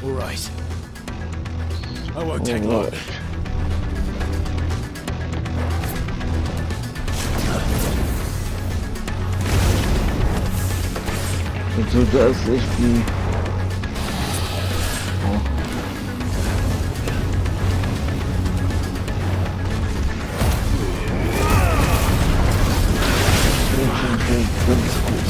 Right. I won't take long. Also das ist echt die... Oh. Ganz gut.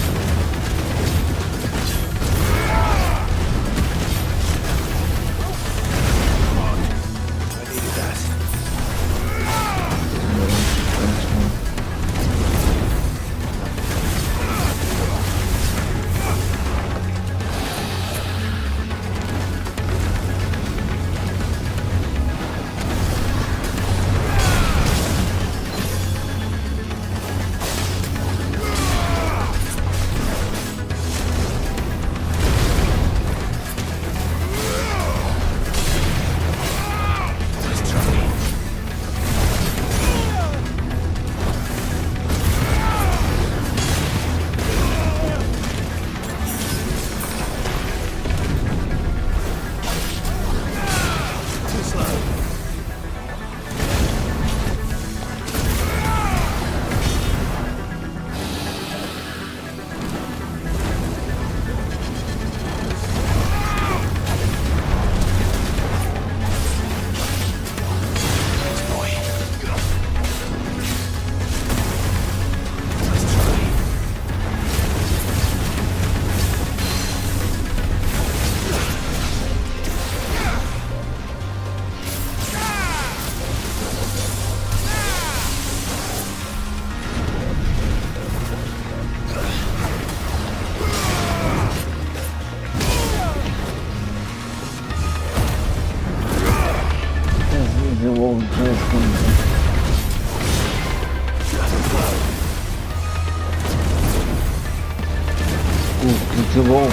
gibt aber auch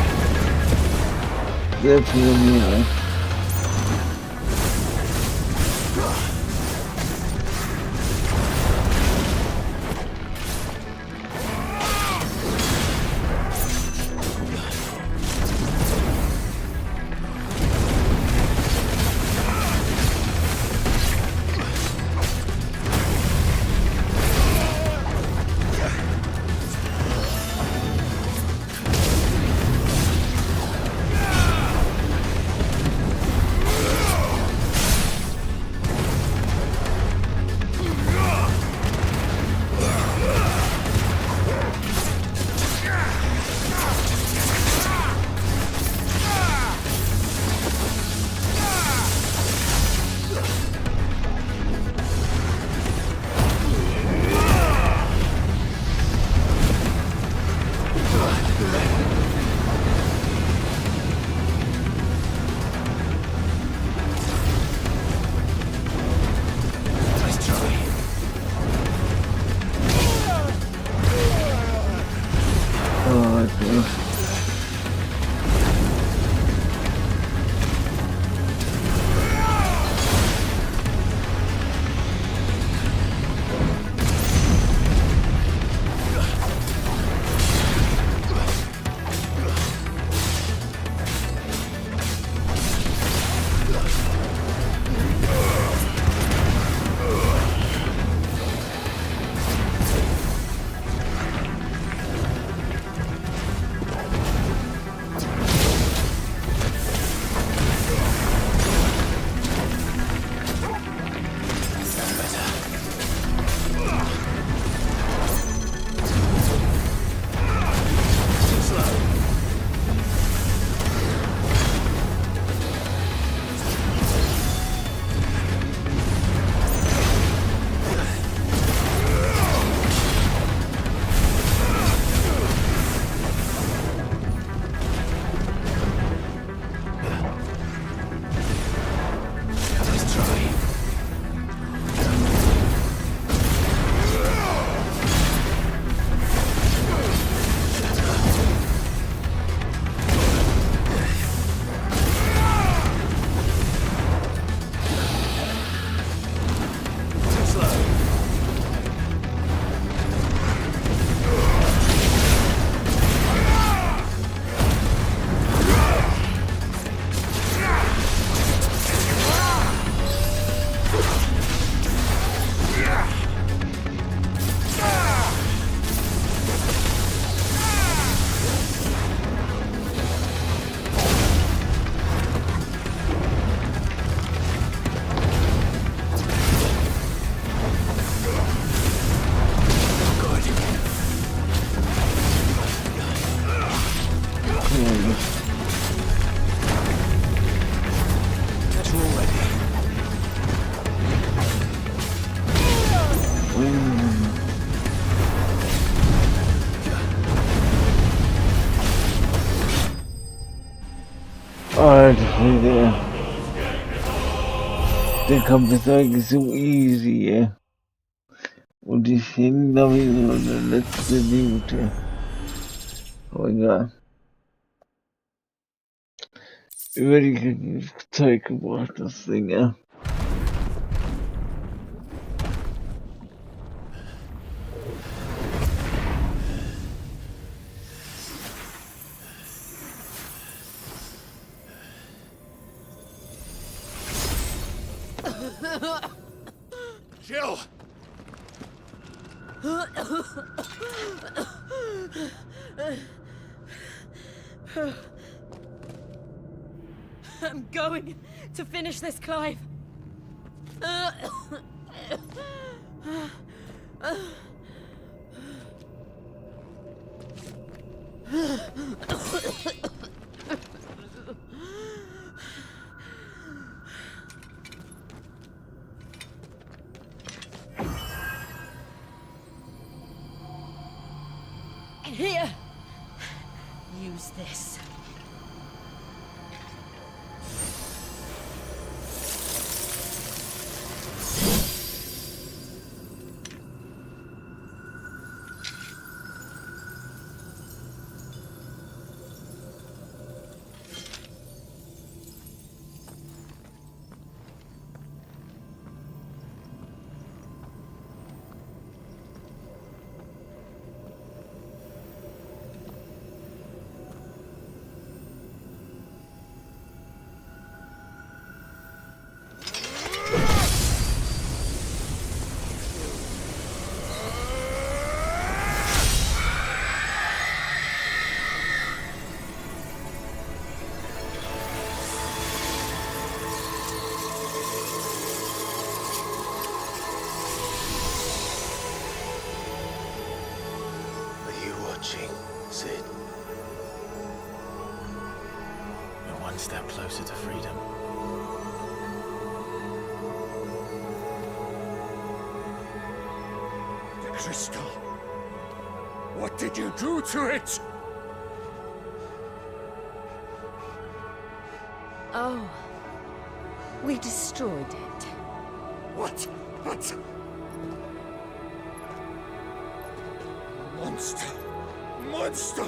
sehr viele mehr. Alter, der Kampf ist eigentlich so easy, ey. Und ich hänge da wie so eine letzte Minute. Aber egal. Über die Zeit gebracht, das Ding, ja. Jill! I'm going to finish this, Clive. Here, use this. one step closer to freedom. The crystal. What did you do to it? Oh, we destroyed it. What? Monster! Monster!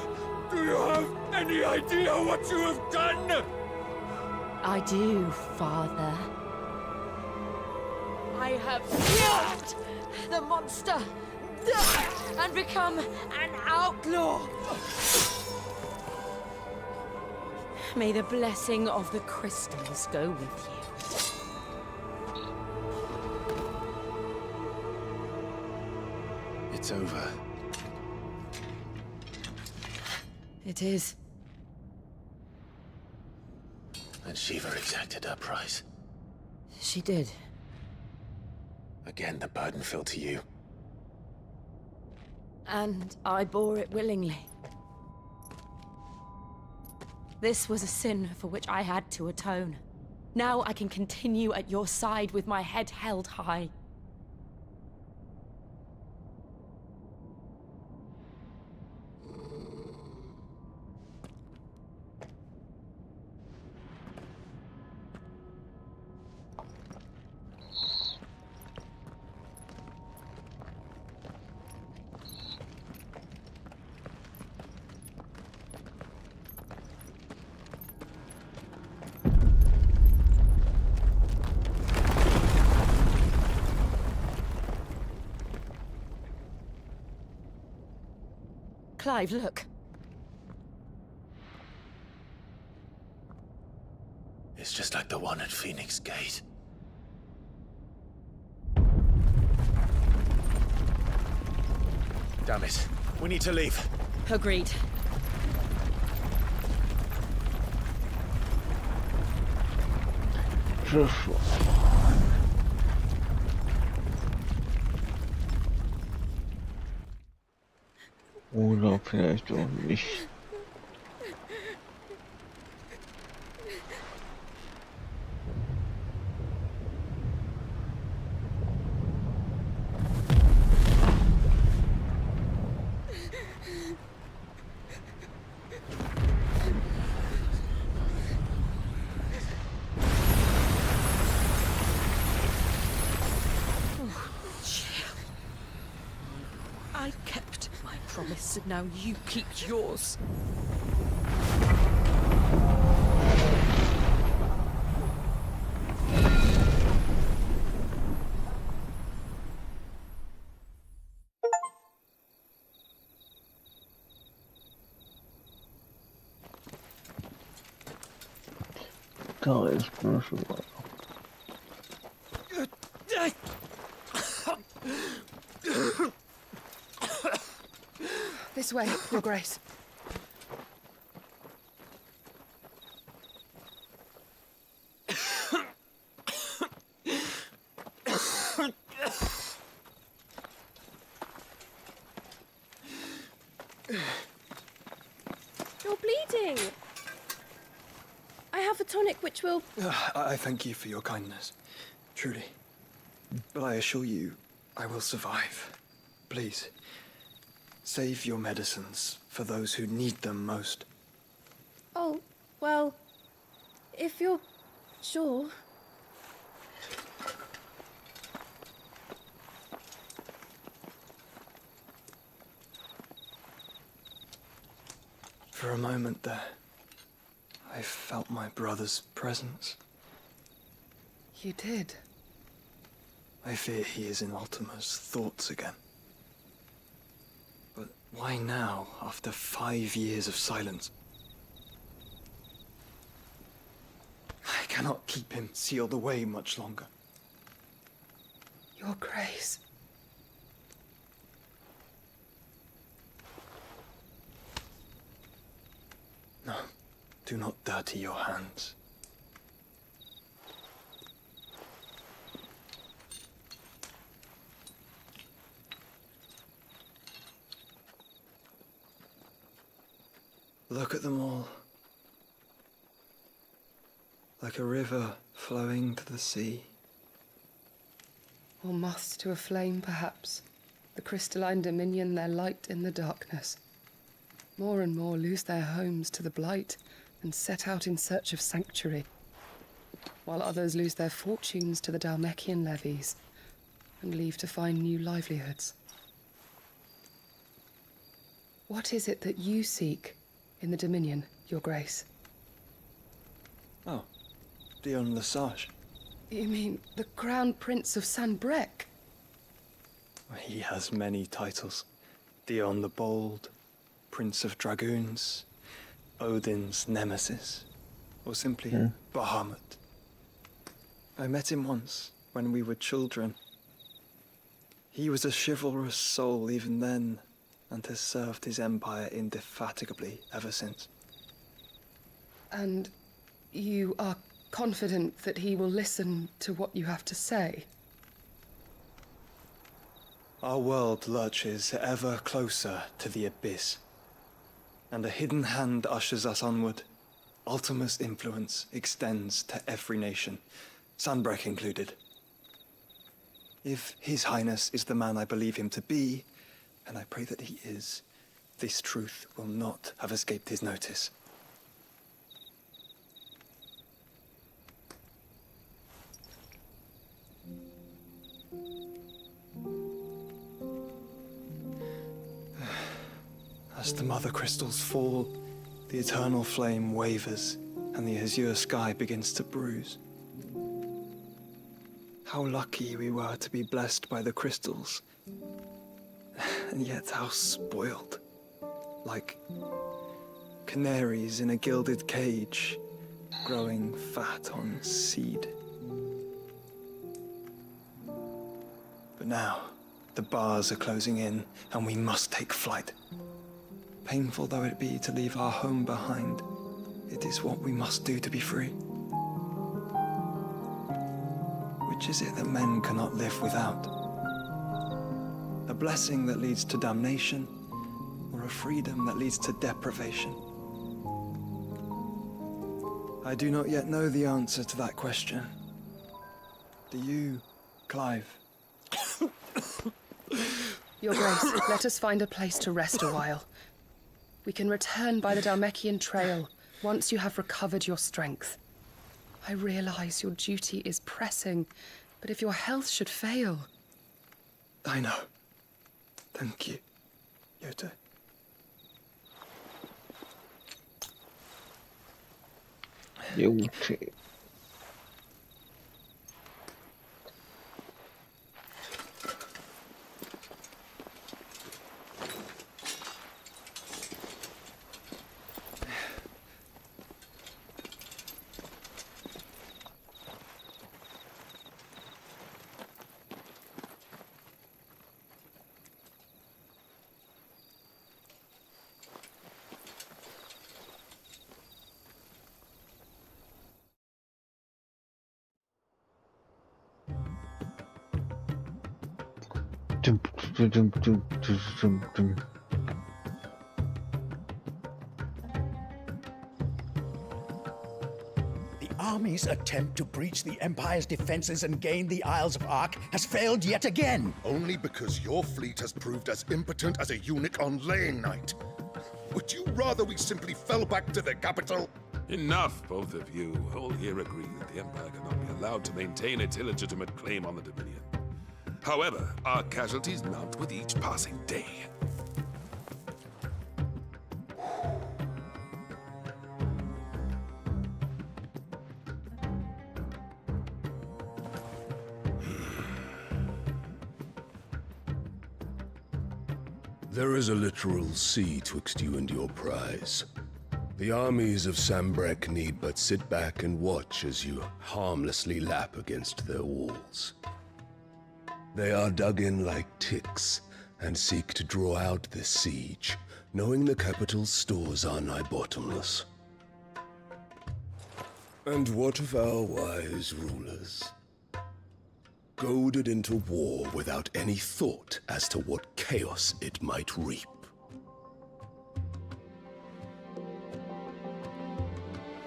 Do you have any idea what you have done? I do, Father. I have killed the monster and become an outlaw. May the blessing of the crystals go with you. It's over. It is. And Shiva exacted her price. She did. Again, the burden fell to you. And I bore it willingly. This was a sin for which I had to atone. Now I can continue at your side with my head held high. Clive, look. It's just like the one at Phoenix Gate. Damn it. We need to leave. Agreed. Joshua. Oder vielleicht auch nicht. I kept my promise, and now you keep yours. Da ist Joshua. This way, Your Grace. You're bleeding. I have a tonic which will... I thank you for your kindness, truly. But I assure you, I will survive. Please, save your medicines for those who need them most. Oh, well, if you're sure. For a moment there, I felt my brother's presence. You did? I fear he is in Ultima's thoughts again. But why now, after 5 years of silence? I cannot keep him sealed away much longer. Your Grace. No, do not dirty your hands. Look at them all. like a river flowing to the sea. Or moths to a flame, perhaps. The crystalline dominion their light in the darkness. More and more lose their homes to the blight and set out in search of sanctuary, while others lose their fortunes to the Dalmekian levies and leave to find new livelihoods. What is it that you seek in the Dominion, Your Grace? Oh, Dion Lesage. You mean the Crown Prince of Sanbrec? He has many titles. Dion the Bold, Prince of Dragoons, Odin's Nemesis, or simply Bahamut. I met him once, when we were children. He was a chivalrous soul even then, and has served his empire indefatigably ever since. And you are confident that he will listen to what you have to say? Our world lurches ever closer to the abyss, and a hidden hand ushers us onward. Ultima's influence extends to every nation, Sanbrec included. If His Highness is the man I believe him to be, and I pray that he is, this truth will not have escaped his notice. As the mother crystals fall, the eternal flame wavers, and the azure sky begins to bruise. How lucky we were to be blessed by the crystals, and yet how spoiled. Like canaries in a gilded cage, growing fat on seed. But now, the bars are closing in, and we must take flight. Painful though it be to leave our home behind, it is what we must do to be free. Which is it that men cannot live without? A blessing that leads to damnation, or a freedom that leads to deprivation? I do not yet know the answer to that question. Do you, Clive? Your Grace, let us find a place to rest a while. We can return by the Dalmekian trail once you have recovered your strength. I realize your duty is pressing, but if your health should fail... I know. Thank you, Yote. Yote. The army's attempt to breach the Empire's defenses and gain the Isles of Ark has failed yet again. Only because your fleet has proved as impotent as a eunuch on laying night. Would you rather we simply fell back to the capital? Enough, both of you. All here agree that the Empire cannot be allowed to maintain its illegitimate claim on the Dominion. However, our casualties mount with each passing day. There is a literal sea twixt you and your prize. The armies of Sanbrec need but sit back and watch as you harmlessly lap against their walls. They are dug in like ticks and seek to draw out this siege, knowing the capital's stores are nigh bottomless. And what of our wise rulers? Goaded into war without any thought as to what chaos it might reap.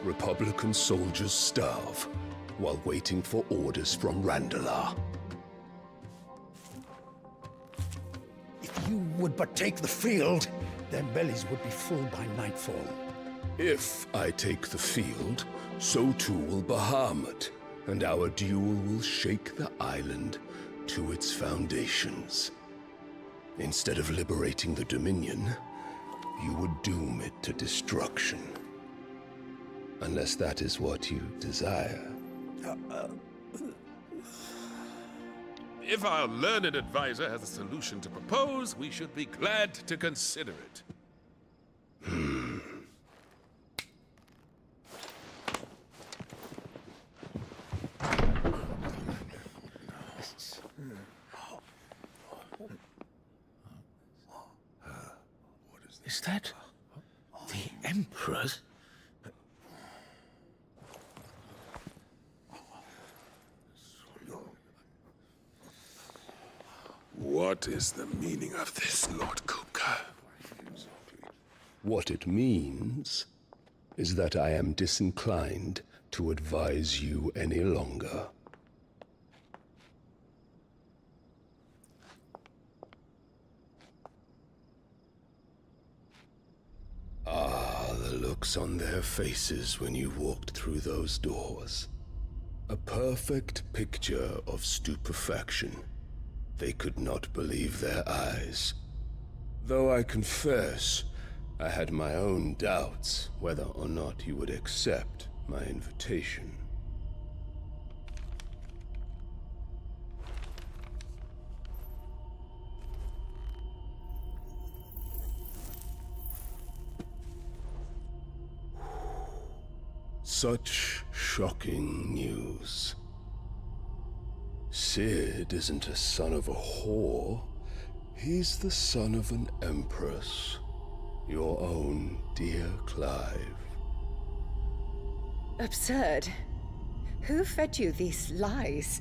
Republican soldiers starve while waiting for orders from Randalar. If you would but take the field, their bellies would be full by nightfall. If I take the field, so too will Bahamut, and our duel will shake the island to its foundations. Instead of liberating the Dominion, you would doom it to destruction. Unless that is what you desire. If our learned advisor has a solution to propose, we should be glad to consider it. Is that the Emperor's? What is the meaning of this, Lord Kupka? What it means is that I am disinclined to advise you any longer. Ah, the looks on their faces when you walked through those doors. A perfect picture of stupefaction. They could not believe their eyes. Though I confess, I had my own doubts whether or not you would accept my invitation. Such shocking news. Sid isn't a son of a whore. He's the son of an empress. Your own dear Clive. Absurd. Who fed you these lies?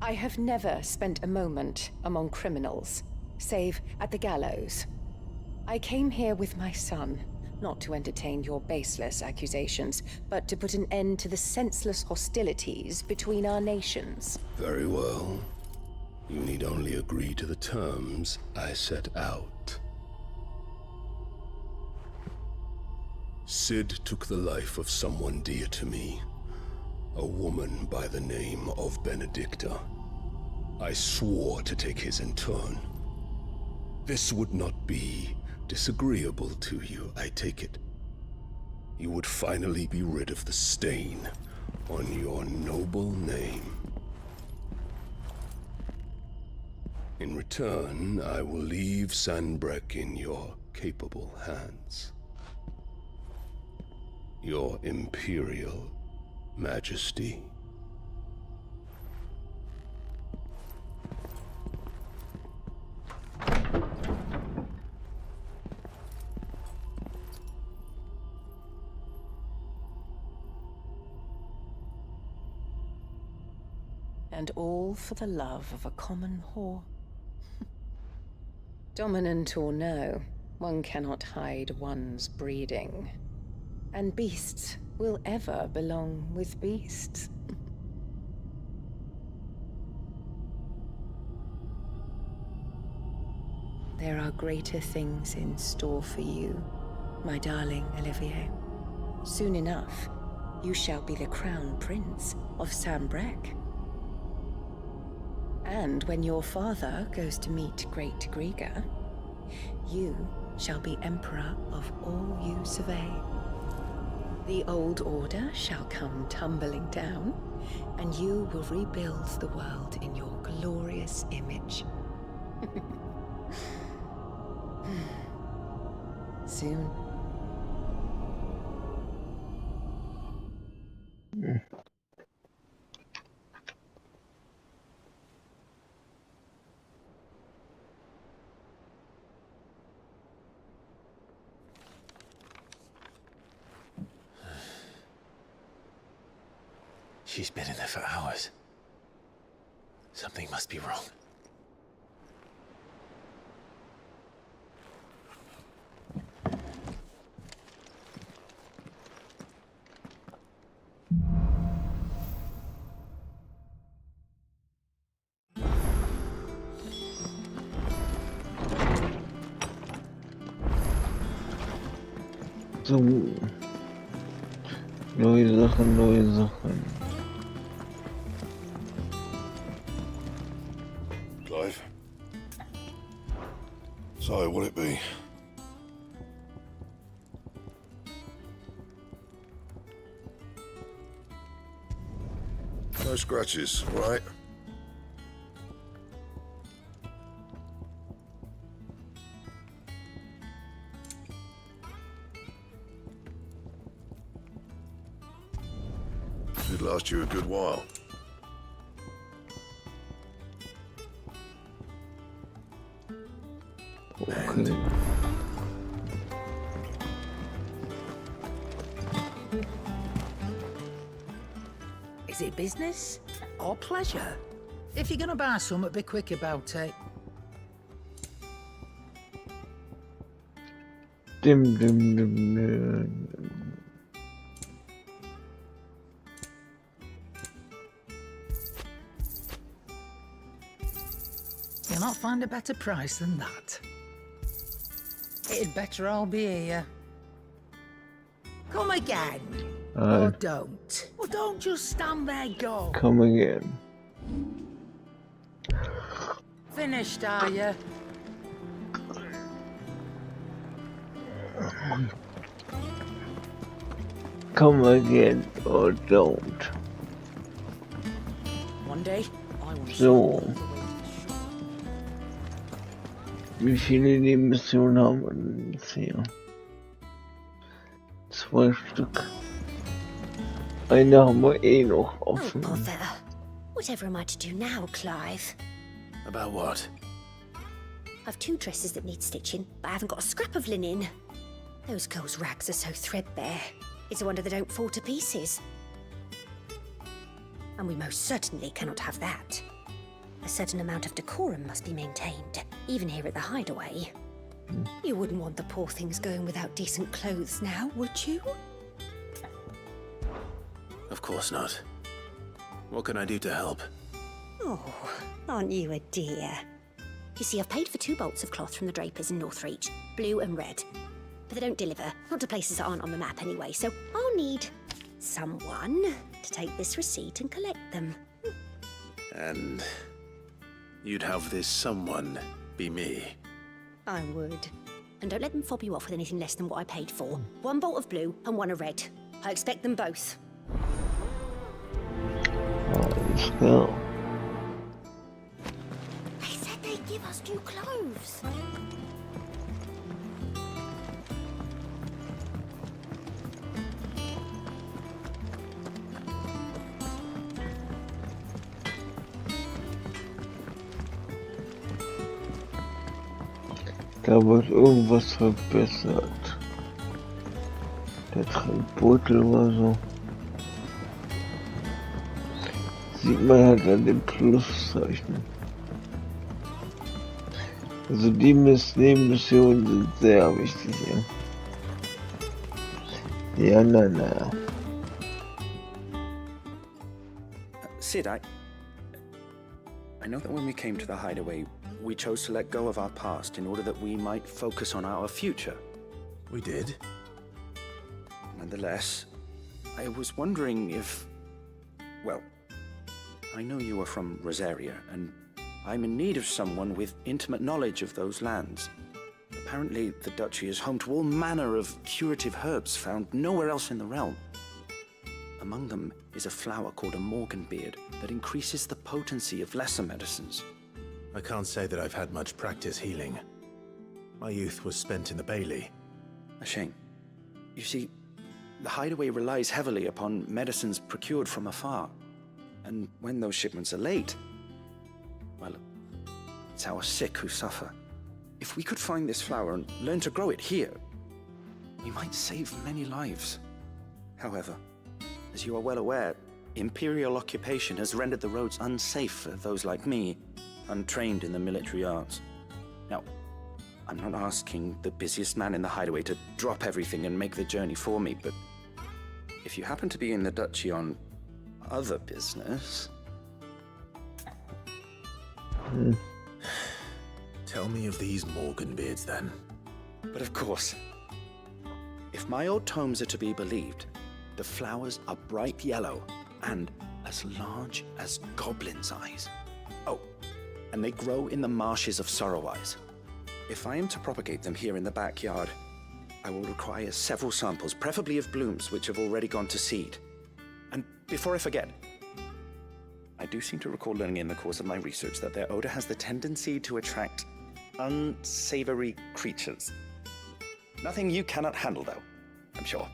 I have never spent a moment among criminals, save at the gallows. I came here with my son, not to entertain your baseless accusations, but to put an end to the senseless hostilities between our nations. Very well. You need only agree to the terms I set out. Sid took the life of someone dear to me, a woman by the name of Benedicta. I swore to take his in turn. This would not be disagreeable to you, I take it. You would finally be rid of the stain on your noble name. In return, I will leave Sanbreque in your capable hands. Your Imperial Majesty. And all for the love of a common whore. Dominant or no, one cannot hide one's breeding. And beasts will ever belong with beasts. There are greater things in store for you, my darling Olivier. Soon enough, you shall be the crown prince of Sanbreque. And when your father goes to meet Great Griga, you shall be emperor of all you survey. The old order shall come tumbling down, and you will rebuild the world in your glorious image. Soon. She's been in there for hours. Something must be wrong. So. Neue Sachen, neue Sachen. Clive? So, what'll it be? No scratches, right? Should last you a good while. Okay. Is it business or pleasure? If you're gonna buy something, be quick about it. Dim, dim, dim, dim. You'll not find a better price than that. It'd better all be here. Come again. Or don't. Or don't just stand there, go. Come again. Finished, are you? Come again or don't. One day, I will So. Wie viele Nebenmissionen haben wir denn jetzt hier? 2 Stück. Eine haben wir eh noch Oh, offen. bother. Whatever am I to do now, Clive? About what? I've 2 dresses that need stitching, but I haven't got a scrap of linen. Those girls' rags are so threadbare. It's a wonder they don't fall to pieces. And we most certainly cannot have that. A certain amount of decorum must be maintained, even here at the hideaway. You wouldn't want the poor things going without decent clothes now, would you? Of course not. What can I do to help? Oh, aren't you a dear? You see, I've paid for 2 bolts of cloth from the drapers in Northreach, blue and red. But they don't deliver, not to places that aren't on the map anyway, so I'll need someone to take this receipt and collect them. And you'd have this someone be me. I would. And don't let them fob you off with anything less than what I paid for. 1 bolt of blue and 1 of red. I expect them both. Let's go. They said they'd give us new clothes. Da wird irgendwas verbessert. Der Trinkbeutel oder so. Sieht man halt an dem Pluszeichen. Also die Nebenmissionen sind sehr wichtig hier. Ja, na. Sid, I know that when we came to the hideaway, we chose to let go of our past in order that we might focus on our future. We did? Nonetheless, I was wondering if... Well, I know you are from Rosaria, and I'm in need of someone with intimate knowledge of those lands. Apparently, the duchy is home to all manner of curative herbs found nowhere else in the realm. Among them is a flower called a morganbeard that increases the potency of lesser medicines. I can't say that I've had much practice healing. My youth was spent in the Bailey. A shame. You see, the hideaway relies heavily upon medicines procured from afar. And when those shipments are late, well, it's our sick who suffer. If we could find this flower and learn to grow it here, we might save many lives. However, as you are well aware, imperial occupation has rendered the roads unsafe for those like me, untrained in the military arts. Now, I'm not asking the busiest man in the hideaway to drop everything and make the journey for me, but if you happen to be in the duchy on other business... Tell me of these morganbeards, then. But of course, if If my old tomes are to be believed, the flowers are bright yellow and as large as goblins' eyes. Oh, and they grow in the marshes of Sorrowise. If I am to propagate them here in the backyard, I will require several samples, preferably of blooms which have already gone to seed. And before I forget, I do seem to recall learning in the course of my research that their odor has the tendency to attract unsavory creatures. Nothing you cannot handle, though, I'm sure.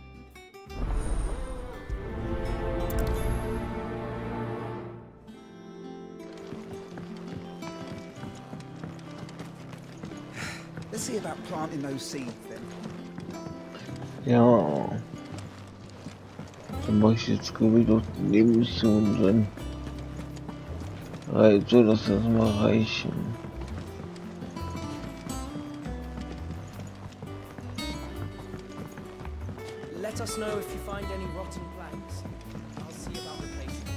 Let's see about planting those seeds then. Ja. Dann mache ich jetzt wieder die Mission drin. So, dass das mal reichen. Let us know if you find any rotten planks. I'll see about replacing them.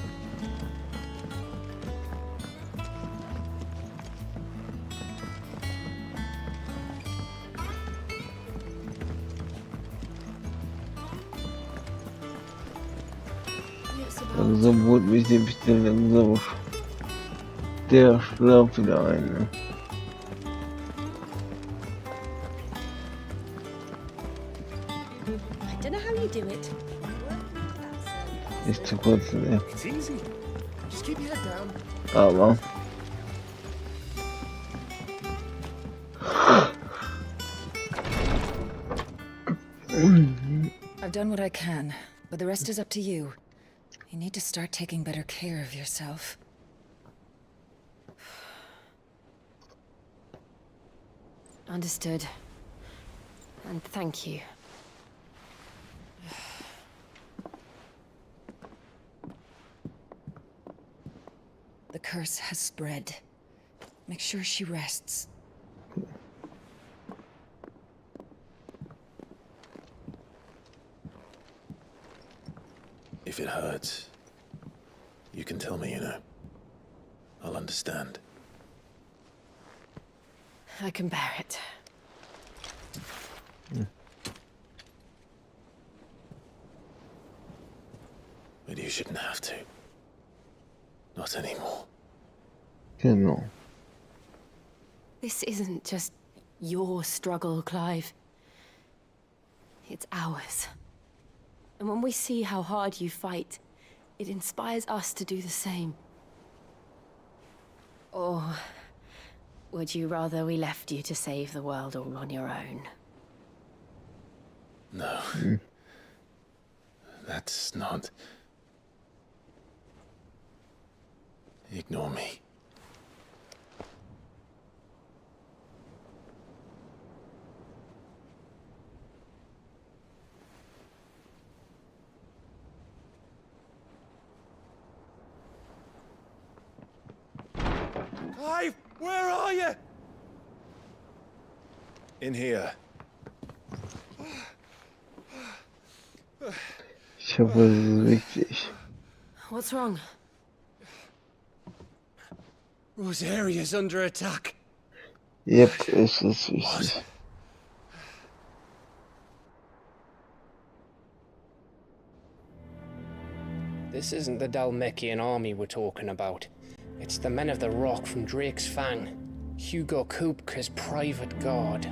Langsam holt mich nämlich langsam der Schlaf wieder ein. Ne? I don't know how you do it. Nicht zu kurz, ne? It's easy. Just keep your head down. Aber I've done what I can, but the rest is up to you. You need to start taking better care of yourself. Understood. And thank you. The curse has spread. Make sure she rests. If it hurts, you can tell me, you know. I'll understand. I can bear it. But you shouldn't have to. Not anymore. genau. This isn't just your struggle, Clive. It's ours. And when we see how hard you fight, it inspires us to do the same. Or would you rather we left you to save the world all on your own? No. That's not... Ignore me. Clive, where are you? In here. Ich hoffe, es ist wichtig. What's wrong? Rosaria's under attack. Yep, es ist wichtig. This isn't the Dalmekian army we're talking about. It's the men of the Rock from Drake's Fang. Hugo Kupka's private guard.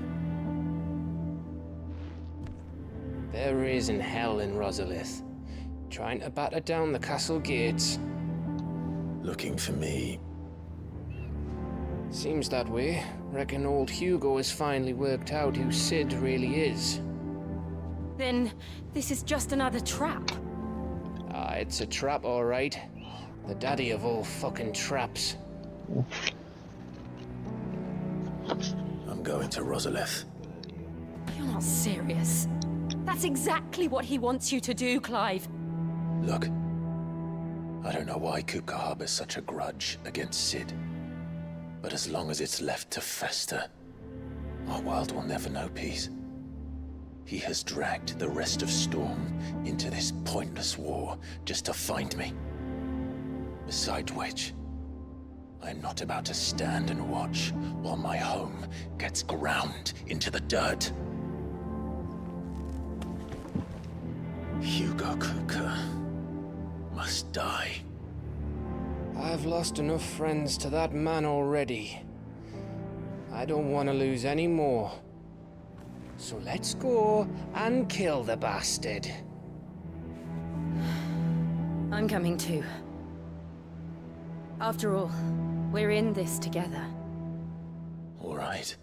There is in hell in Rosalith, trying to batter down the castle gates. Looking for me. Seems that way. Reckon old Hugo has finally worked out who Sid really is. Then this is just another trap. Ah, it's a trap, all right. The daddy of all fucking traps. I'm going to Rosalith. You're not serious. That's exactly what he wants you to do, Clive. Look, I don't know why Kupka harbors such a grudge against Sid. But as long as it's left to fester, our world will never know peace. He has dragged the rest of Storm into this pointless war just to find me. Besides which, I'm not about to stand and watch while my home gets ground into the dirt. Hugo must die. I've lost enough friends to that man already. I don't want to lose any more. So let's go and kill the bastard. I'm coming too. After all, we're in this together. All right.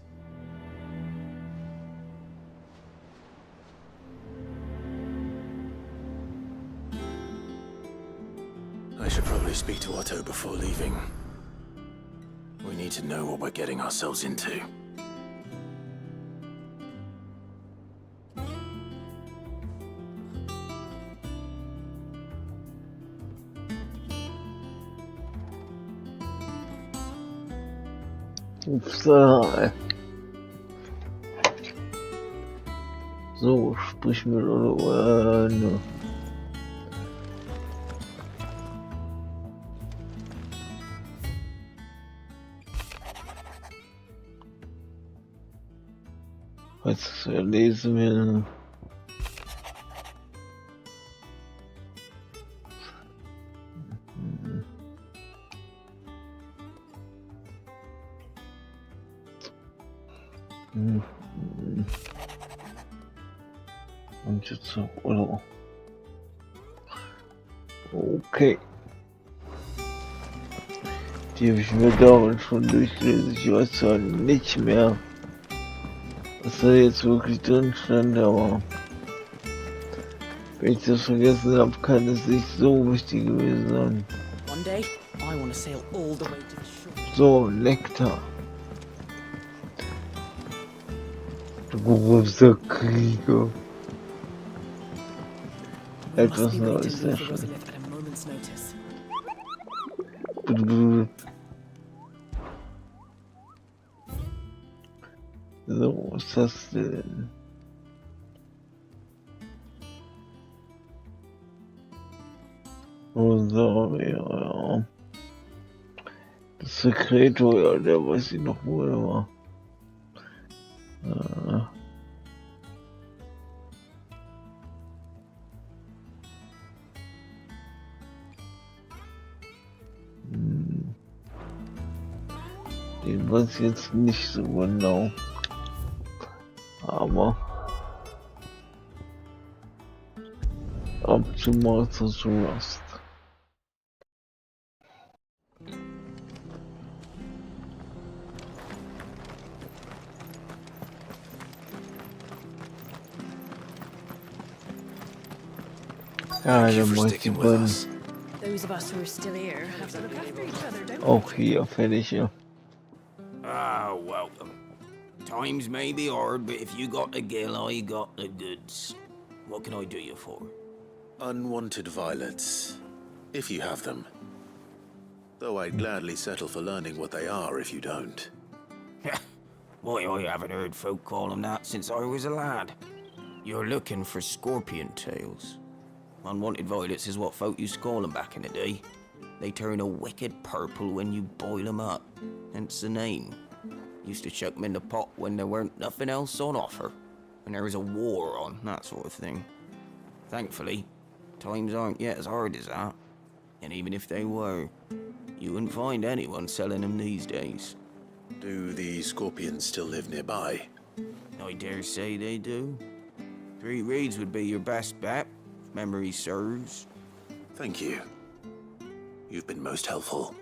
I should probably speak to Otto before leaving. We need to know what we're getting ourselves into. Upsa. So, sprich mit oder ne. Was lesen wir? Und jetzt so, oder? Okay. Die habe ich mir damals schon durchgelesen. Ich weiß zwar nicht mehr, was da jetzt wirklich drin stand, aber wenn ich das vergessen habe, kann es nicht so wichtig gewesen sein. So, Nektar. Du großer Krieger. Etwas Neues. So, was ist das denn? Oh, so, ja. Das Sekretor, ja, der weiß ich noch, wo er war. Den weiß ich jetzt nicht so genau. Aber ab und zu mal ist das so Last. Ja, der muss die beiden auch hier fertig, ja. Ah, welcome. Times may be hard, but if you got the gill, I got the goods. What can I do you for? Unwanted violets, if you have them. Though I'd gladly settle for learning what they are if you don't. Why, I haven't heard folk call them that since I was a lad. You're looking for scorpion tails. Unwanted violets is what folk used to call them back in the day. They turn a wicked purple when you boil them up, hence the name. Used to chuck them in the pot when there weren't nothing else on offer, when there was a war on, that sort of thing. Thankfully, times aren't yet as hard as that. And even if they were, you wouldn't find anyone selling them these days. Do the scorpions still live nearby? I dare say they do. 3 Reeds would be your best bet, if memory serves. Thank you. You've been most helpful.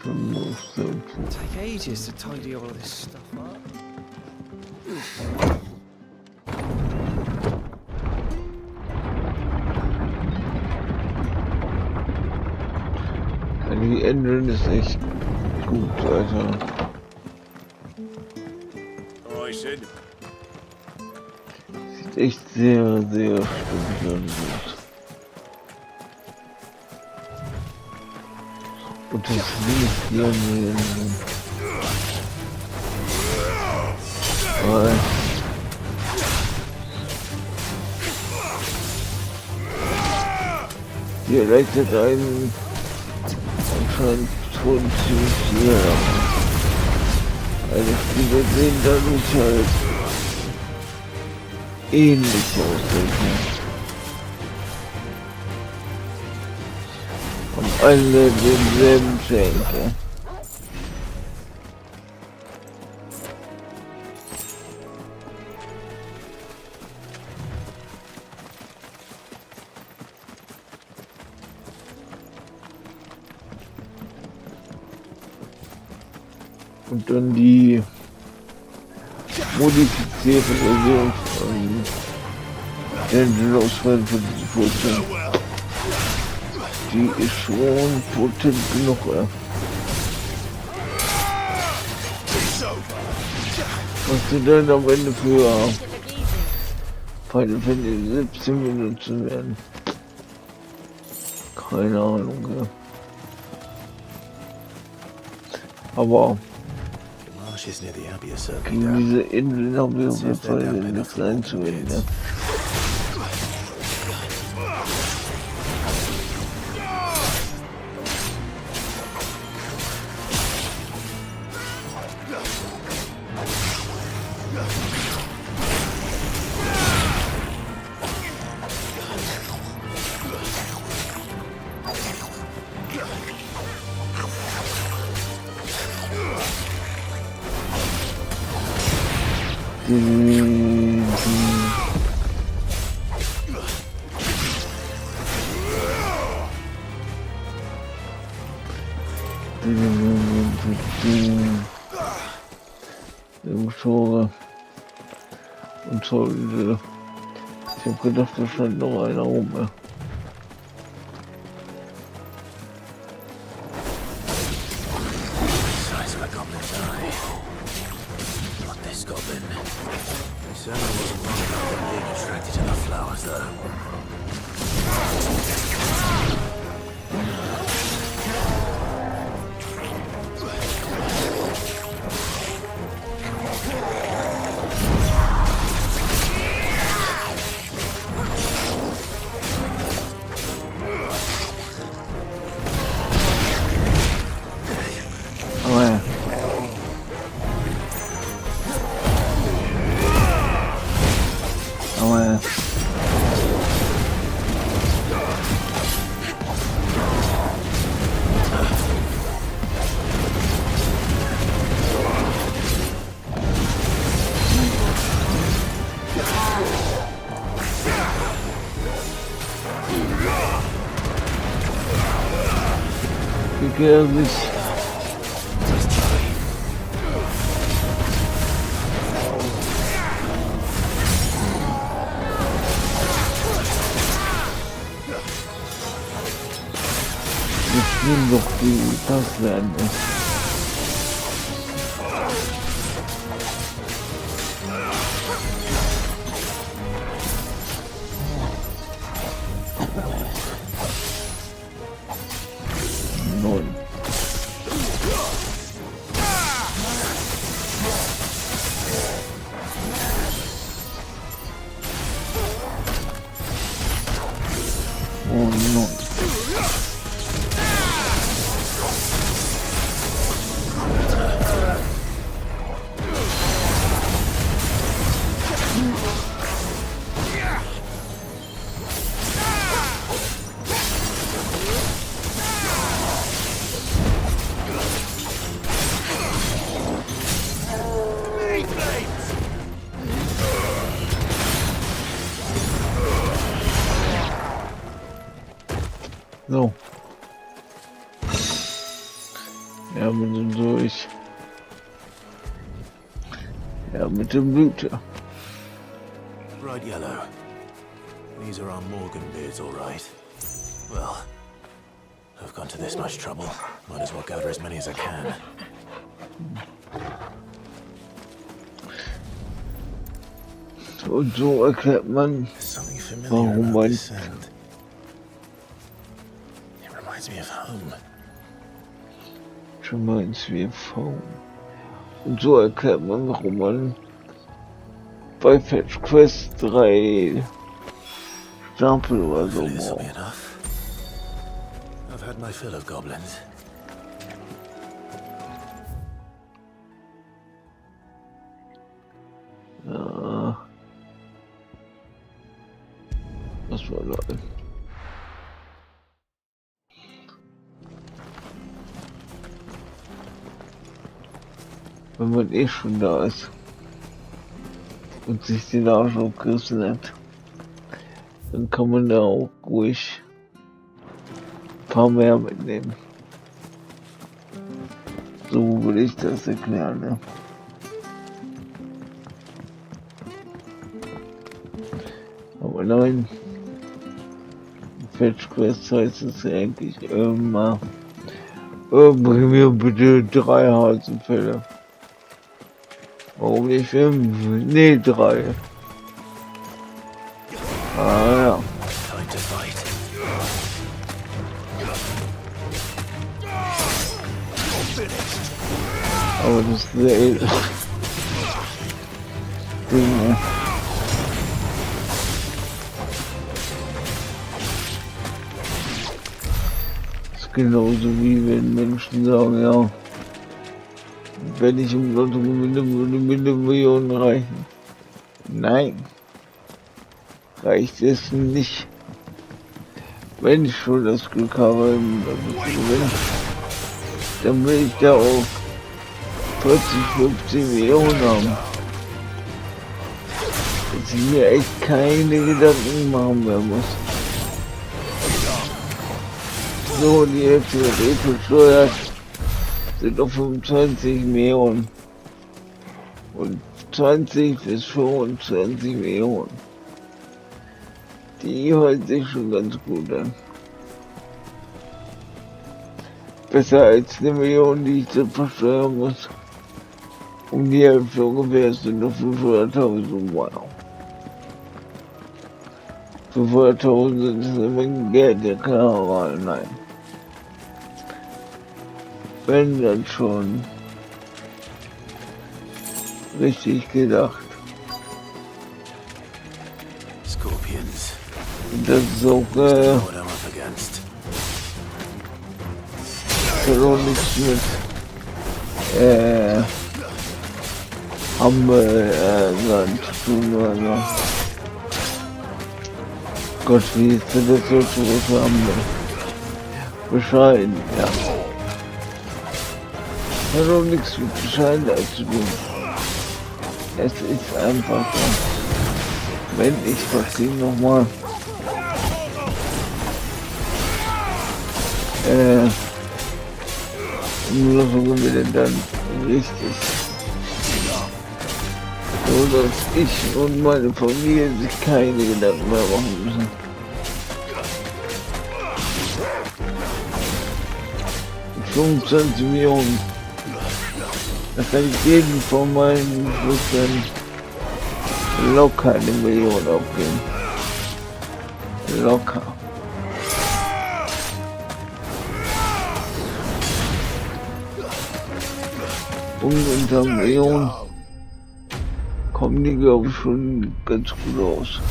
Take ages to tidy all of this stuff up. Die Engine ist echt gut, Alter. I said. Sieht echt sehr, sehr stabil aus. Und das Lied hier mit hier leitet einen anscheinend schon ziemlich hier. Eine Fliege sehen dadurch halt. ähnlich aussehen. Haben alle denselben Schenkel. Und dann die modifizierte Version von Angelausfall für die Potion. Die ist schon potent genug. Was du dann am Ende für Final Fantasy 17 benutzen werden. Keine Ahnung. Ja. Aber gegen diese Inseln haben wir auf jeden Fall nichts einzuwenden. Ja. Und so, ich hab gedacht, da stand noch einer rum. Ja. Gefährlich. Jetzt nimm doch die Taste an. So. Ja, wir sind durch. Ja, mit dem Blut. Right, Yellow. These are our Morgan beards, all right. Well, I've gone to this much trouble. Might as well gather as many as I can. Und so erklärt man, warum man Me of home. Reminds me of home. Und so erklärt man, warum man bei Fetch Quest 3 Stapel oder so braucht. I've had my fill of goblins. Ja. Was war da? Wenn man eh schon da ist und sich den Arsch aufgerissen hat, dann kann man da auch ruhig ein paar mehr mitnehmen. So würde ich das erklären, ne? Aber nein, Fetch Quest heißt es ja eigentlich immer, bring mir bitte 3 Hasenfälle. Warum nicht 5? Nee, 3. Ah ja. Aber das ist sehr edel. Dinge. Das ist genauso wie wenn Menschen sagen, ja, wenn ich im Lotto gewinne, würde mir 1 Million reichen. Nein, reicht es nicht. Wenn ich schon das Glück habe, im Lotto zu gewinnen, dann will ich da auch 40, 50 Millionen haben. Dass ich mir echt keine Gedanken machen mehr muss. So, die Hälfte wird eh versteuert, sind auf 25 Millionen. Und 20 bis 25 Millionen. Die hört sich schon ganz gut an. Besser als 1 Million, die ich dann versteuern muss. Um die Hälfte ungefähr sind noch 500.000. Wow. 500.000 ist immer Geld, der Kanal, nein. Wenn dann schon richtig gedacht. Scorpions. Und das ist auch, hat auch nichts mit, zu tun, oder so. Gott, wie ist das so zurück haben? Bescheiden, ja. Hat auch nichts mit Bescheidenheit zu tun. Es ist einfach so. Wenn ich das Ding nochmal nur so gewinne, dann richtig. So dass ich und meine Familie sich keine Gedanken mehr machen müssen. Mit 25 Millionen. Da kann ich jeden von meinen Brüdern locker 1 Million aufgeben. Locker. Unter 1 Million kommen die, glaube ich, schon ganz gut aus.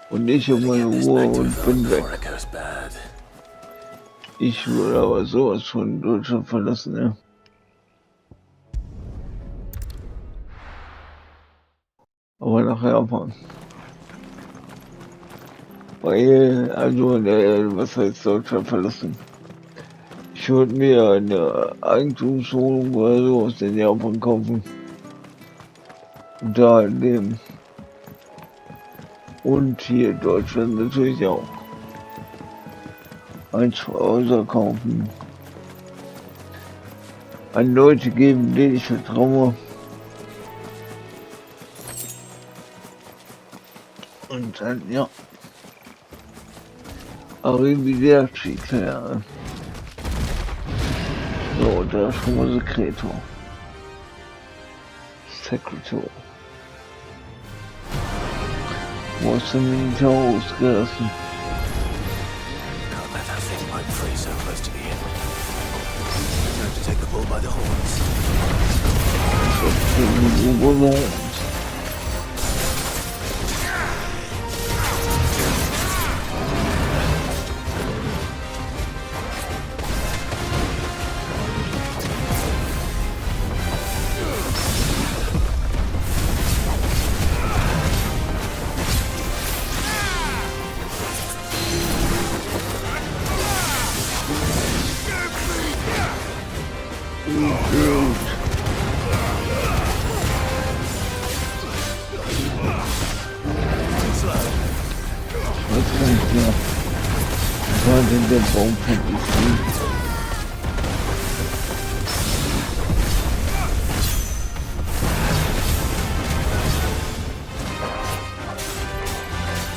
Und ich habe meine Ruhe und bin weg. Ich würde aber sowas von Deutschland verlassen, ja. Aber nach Japan. Weil, also, was heißt Deutschland verlassen? Ich würde mir eine Eigentumswohnung oder so aus den Japan kaufen. Und da leben. Und hier in Deutschland natürlich auch. 1, 2 Häuser kaufen. An Leute geben, denen ich vertraue. Und dann, ja. Arrivederci, klar. So, da ist schon mal Sekretor. Sekretor. Wo ist der Militär ausgelassen? Can't let that thing pipe free so close to the inn. Time to take the bull by the horns. denn der Baum fertig ist.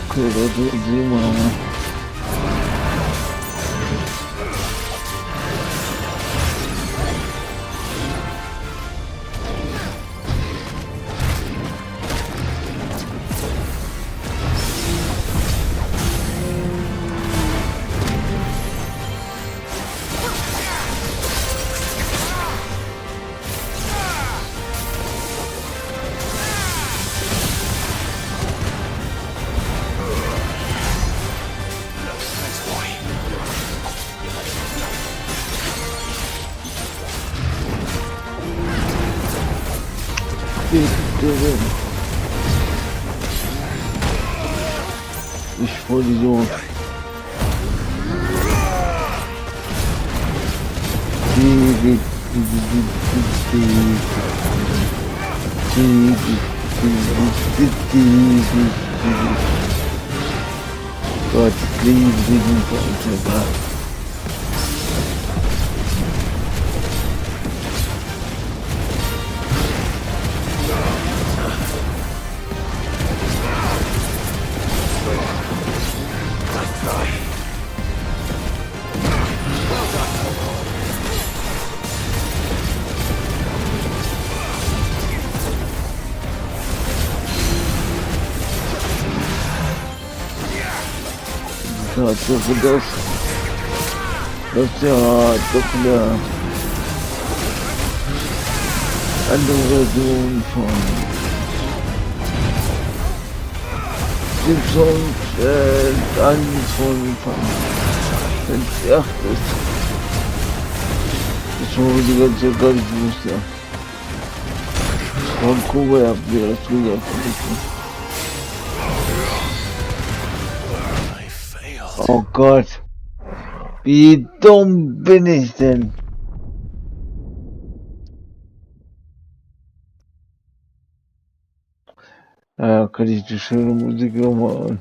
Okay, das sehen wir mal. Ich wollte so. Gott, liebe diesen Verurteiler. Tatsache, dass ja doch eine andere Version von Simpsons, von Fantasy 8 ist. Das war die ganze Zeit gar nicht bewusst, ja. Von Kuba habt ihr das wieder vergessen. Oh Gott, wie dumm bin ich denn? Ja, kann ich die schöne Musik nochmal an.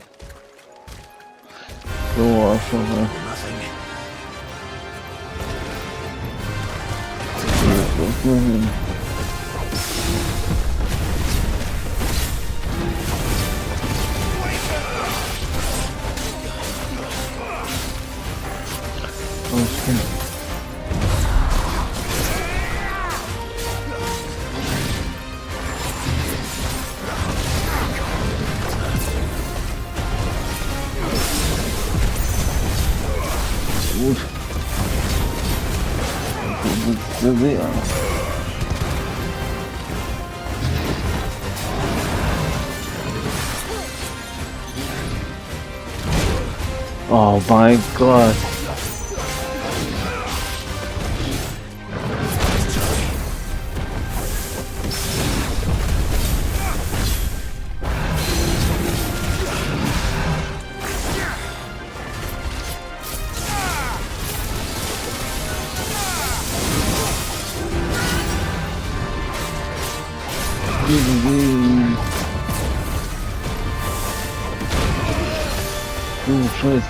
So, einfach mal. Gut. Oh mein Gott. Oh, Scheiße.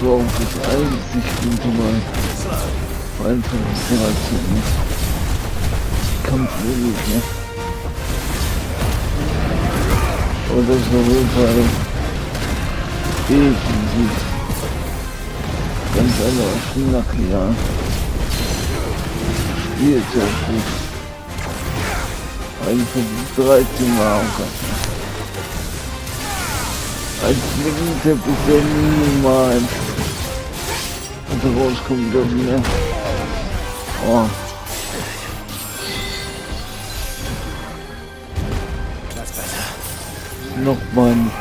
war auch das einzig Gute mal. Vor allem von der Generation. Kampfmöglich, ne? Und das ist auf jeden Fall definitiv ganz anderer Schnack, ja. Spielt sehr gut. Eigentlich von 13 Mal auch ganz. Als Mini-Teppich der niemals rauskommen dürfen, ne? Oh. Nochmal nicht.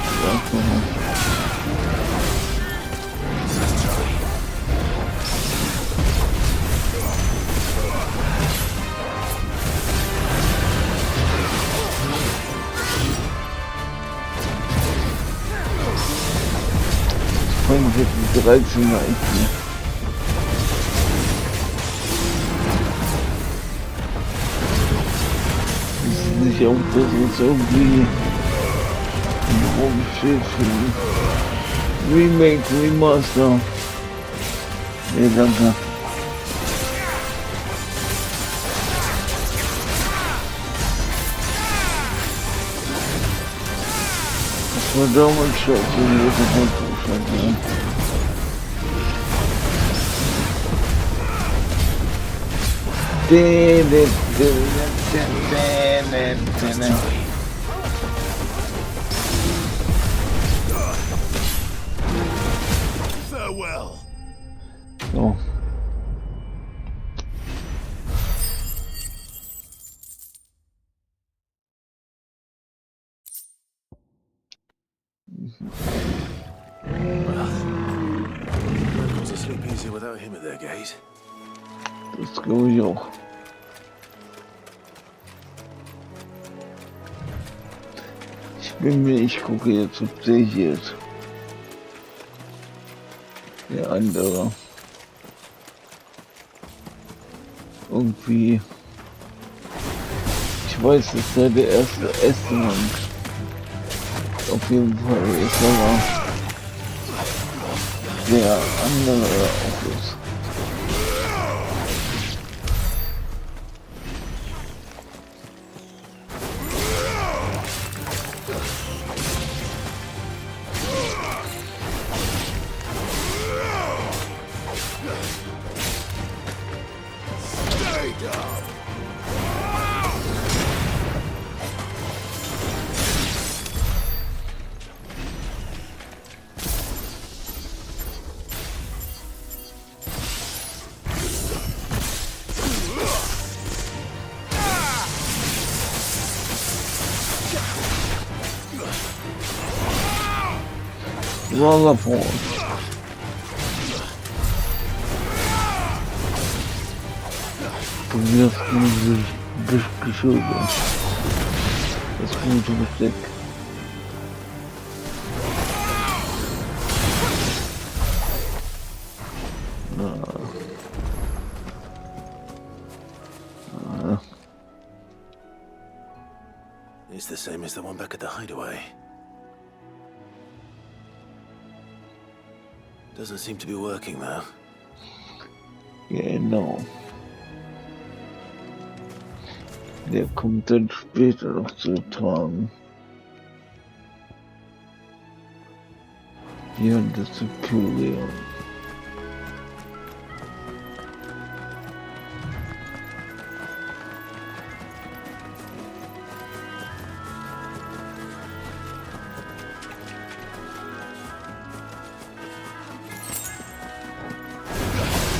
Die 13 war echt nicht. Ist nicht auch das jetzt irgendwie rumsteht für Remake, Remaster. Nee, danke. Das war damals schon so ein großer Zustand, ja. Farewell. So. Was a sleep easier without him at their gate. Das glaube ich auch. Ich gucke jetzt, ob der hier ist. Der andere. Irgendwie. Ich weiß, dass er der erste Essen und auf jeden Fall ist aber der andere auch ist. Rollerboard. Du wirst geschildert. Das gute Besteck. It's the same as the one back at the hideaway. Doesn't seem to be working though. Genau. Der kommt dann später noch zu tragen. Hier und das Superior.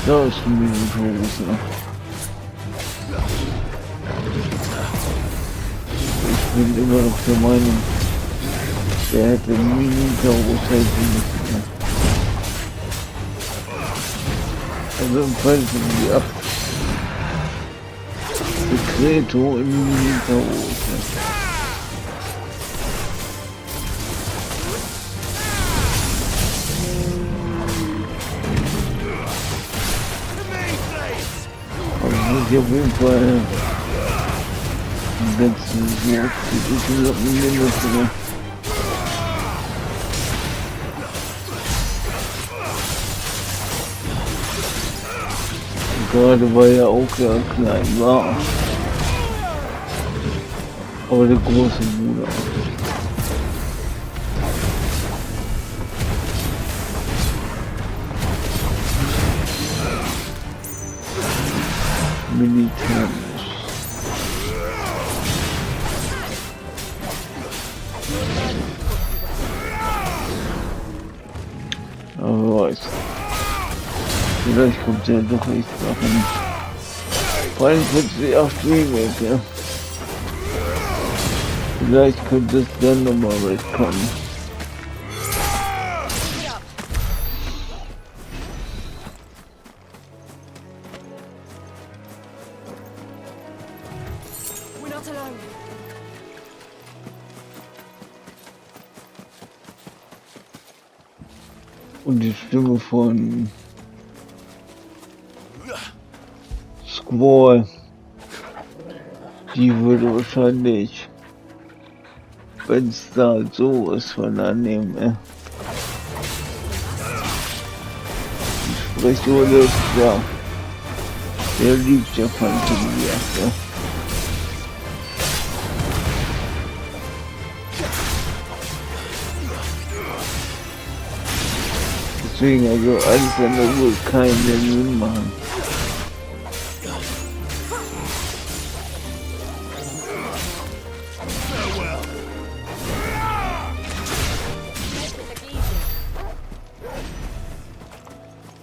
Da ist ein Mini-Torus. Ich bin immer noch der Meinung, der hätte Mini-Torus helfen müssen. Also im Fall sind die 8 Sekreto im Mini-Torus. Auf jeden Fall die letzten mindestens. Gerade weil er auch ja klein war. Aber der große Bruder. Militär. Aber weiß. Vielleicht kommt er doch echt Sachen. Vor allem plötzlich 8 Remake, ja. Vielleicht könnte es dann nochmal wegkommen. We're not alone. Und die Stimme von Squall, die würde wahrscheinlich, wenn es da sowas von annehmen, die Sprechrolle ist ja, der liebt ja Fantasy, ja. Deswegen, also alles andere wohl keinen Sinn machen.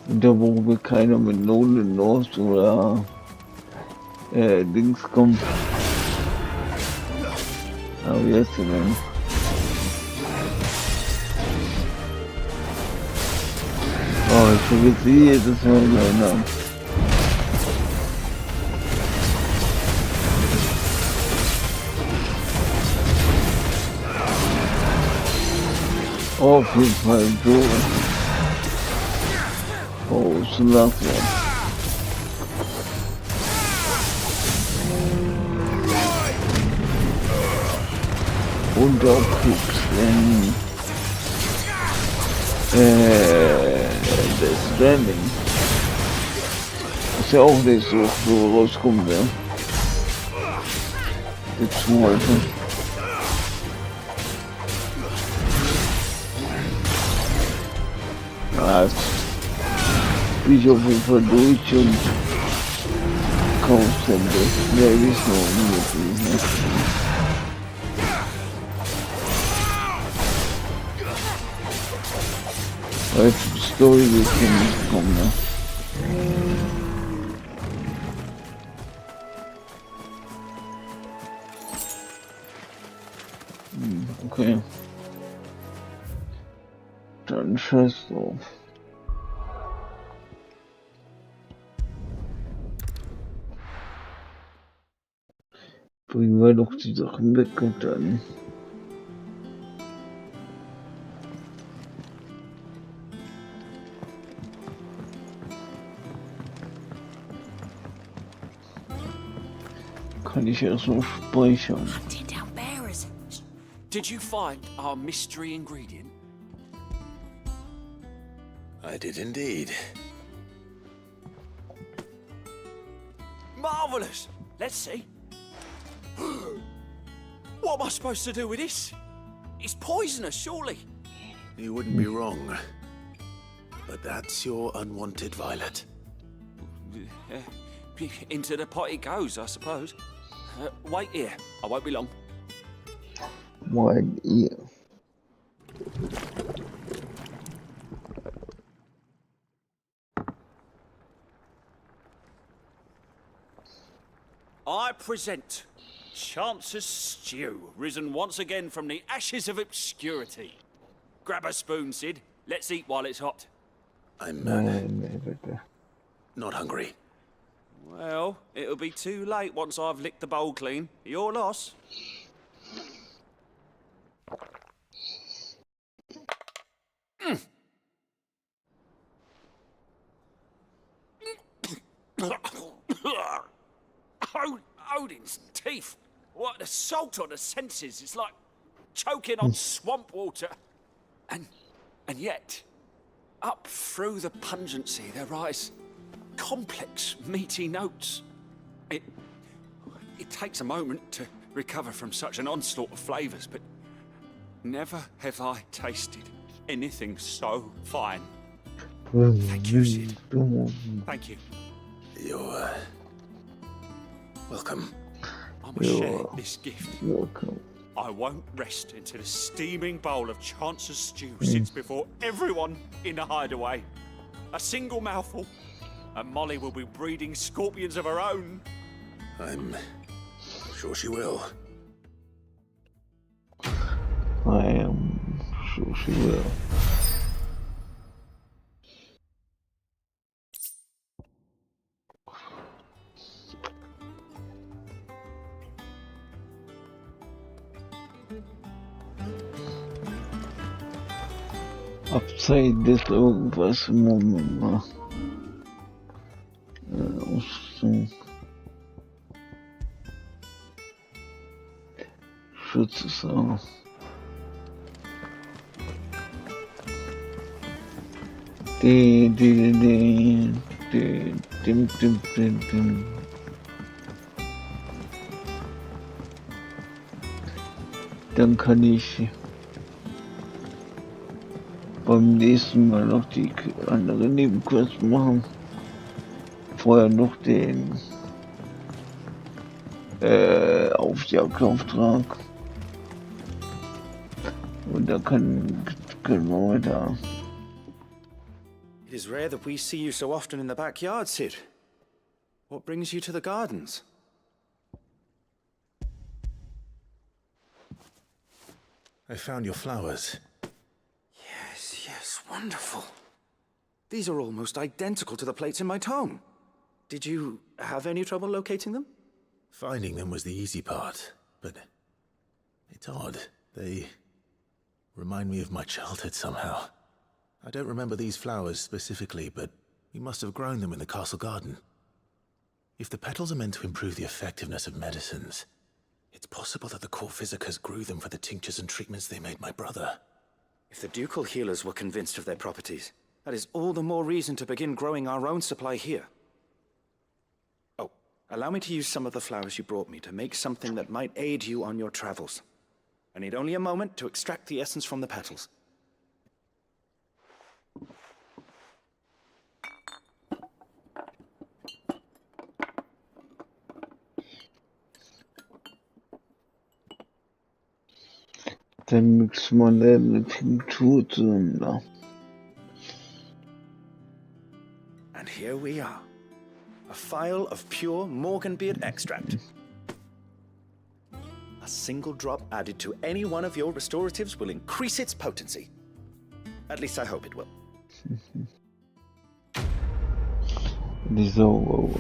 Und da wo wir keiner mit Nolan los oder Dings kommt. Aber jetzt denn? Oh, ich vergesse jedes Mal seinen Namen. Oh, auf jeden Fall so. Oh, so langsam. Und auch Kriegslängen. Das Standing. Ist ja auch nicht so rauskommen, ja. Jetzt heute. Ja, bin ich auf jeden Fall durch und kauf's dann das. Ja, ich weiß noch ungefähr, ne? Weil die Story wird hier nicht kommen, ne? Okay. Dann scheiß drauf. Bringen wir doch die Sachen weg und dann. Kann ich erstmal speichern. Did you find our mystery ingredient? I did indeed. Marvelous! Let's see. What am I supposed to do with this? It's poisonous, surely. You wouldn't be wrong. But that's your unwanted violet. Into the pot it goes, I suppose. Wait here. I won't be long. One ear. I present Chance's Stew, risen once again from the ashes of obscurity. Grab a spoon, Sid. Let's eat while it's hot. I'm not hungry. Well, it'll be too late once I've licked the bowl clean. Your loss. Odin's teeth. What, the salt on the senses. It's like choking on swamp water. And yet, up through the pungency there rise complex, meaty notes. It takes a moment to recover from such an onslaught of flavours, but never have I tasted anything so fine. Thank you, Sid. Thank you. You're welcome. I must share this gift. Welcome. I won't rest until a steaming bowl of Chance's stew sits before everyone in the hideaway. A single mouthful, and Molly will be breeding scorpions of her own. I'm sure she will. I am sure she will. Abzeit des irgendwas im Moment mal. Schutz ist auch. Dann kann ich beim nächsten Mal noch die andere Nebenquest machen. Vorher noch den Aufjagdauftrag. Und da können wir weiter. It is rare that we see you so often in the backyard, Sid. What brings you to the gardens? I found your flowers. Yes, wonderful. These are almost identical to the plates in my tome. Did you have any trouble locating them? Finding them was the easy part, but it's odd. They remind me of my childhood somehow. I don't remember these flowers specifically, but we must have grown them in the castle garden. If the petals are meant to improve the effectiveness of medicines, it's possible that the court physicers grew them for the tinctures and treatments they made my brother. If the ducal healers were convinced of their properties, that is all the more reason to begin growing our own supply here. Oh, allow me to use some of the flowers you brought me to make something that might aid you on your travels. I need only a moment to extract the essence from the petals. Dann mixt man eine Tinktur zusammen da. And here we are. A phial of pure Morganbeard extract. A single drop added to any one of your restoratives will increase its potency. At least I hope it will. Die Sau.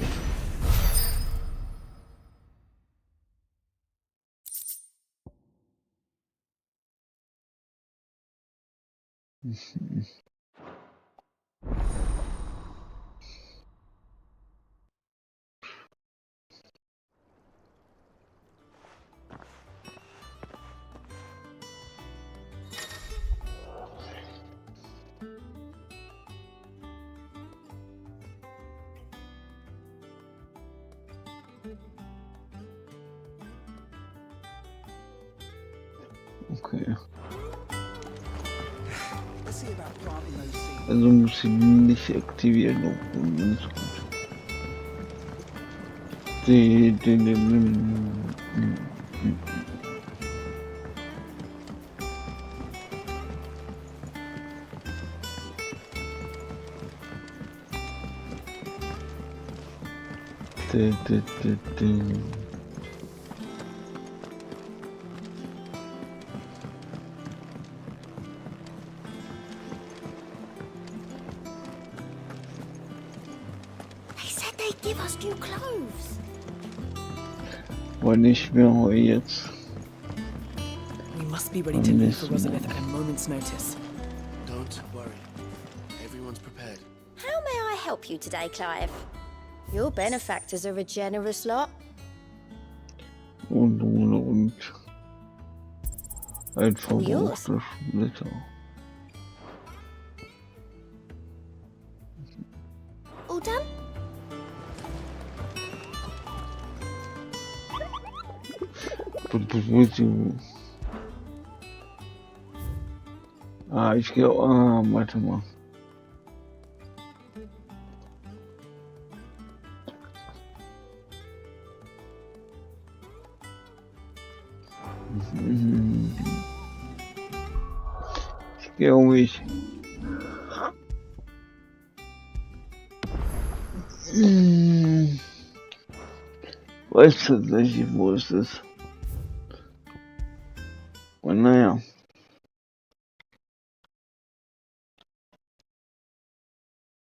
Okay. Also muss ich nicht aktivieren. Ganz gut. Give us new clothes. Aber nicht mehr jetzt. We must be ready to leave for Rosalith at a moment's notice. Don't worry. Everyone's prepared. How may I help you today, Clive? Your benefactors are a generous lot. Und. Ein verbrauchter Splitter. All done? Ich gehe. Warte mal. Ich gehe um mich. Weiß tatsächlich, wo es ist. Und naja.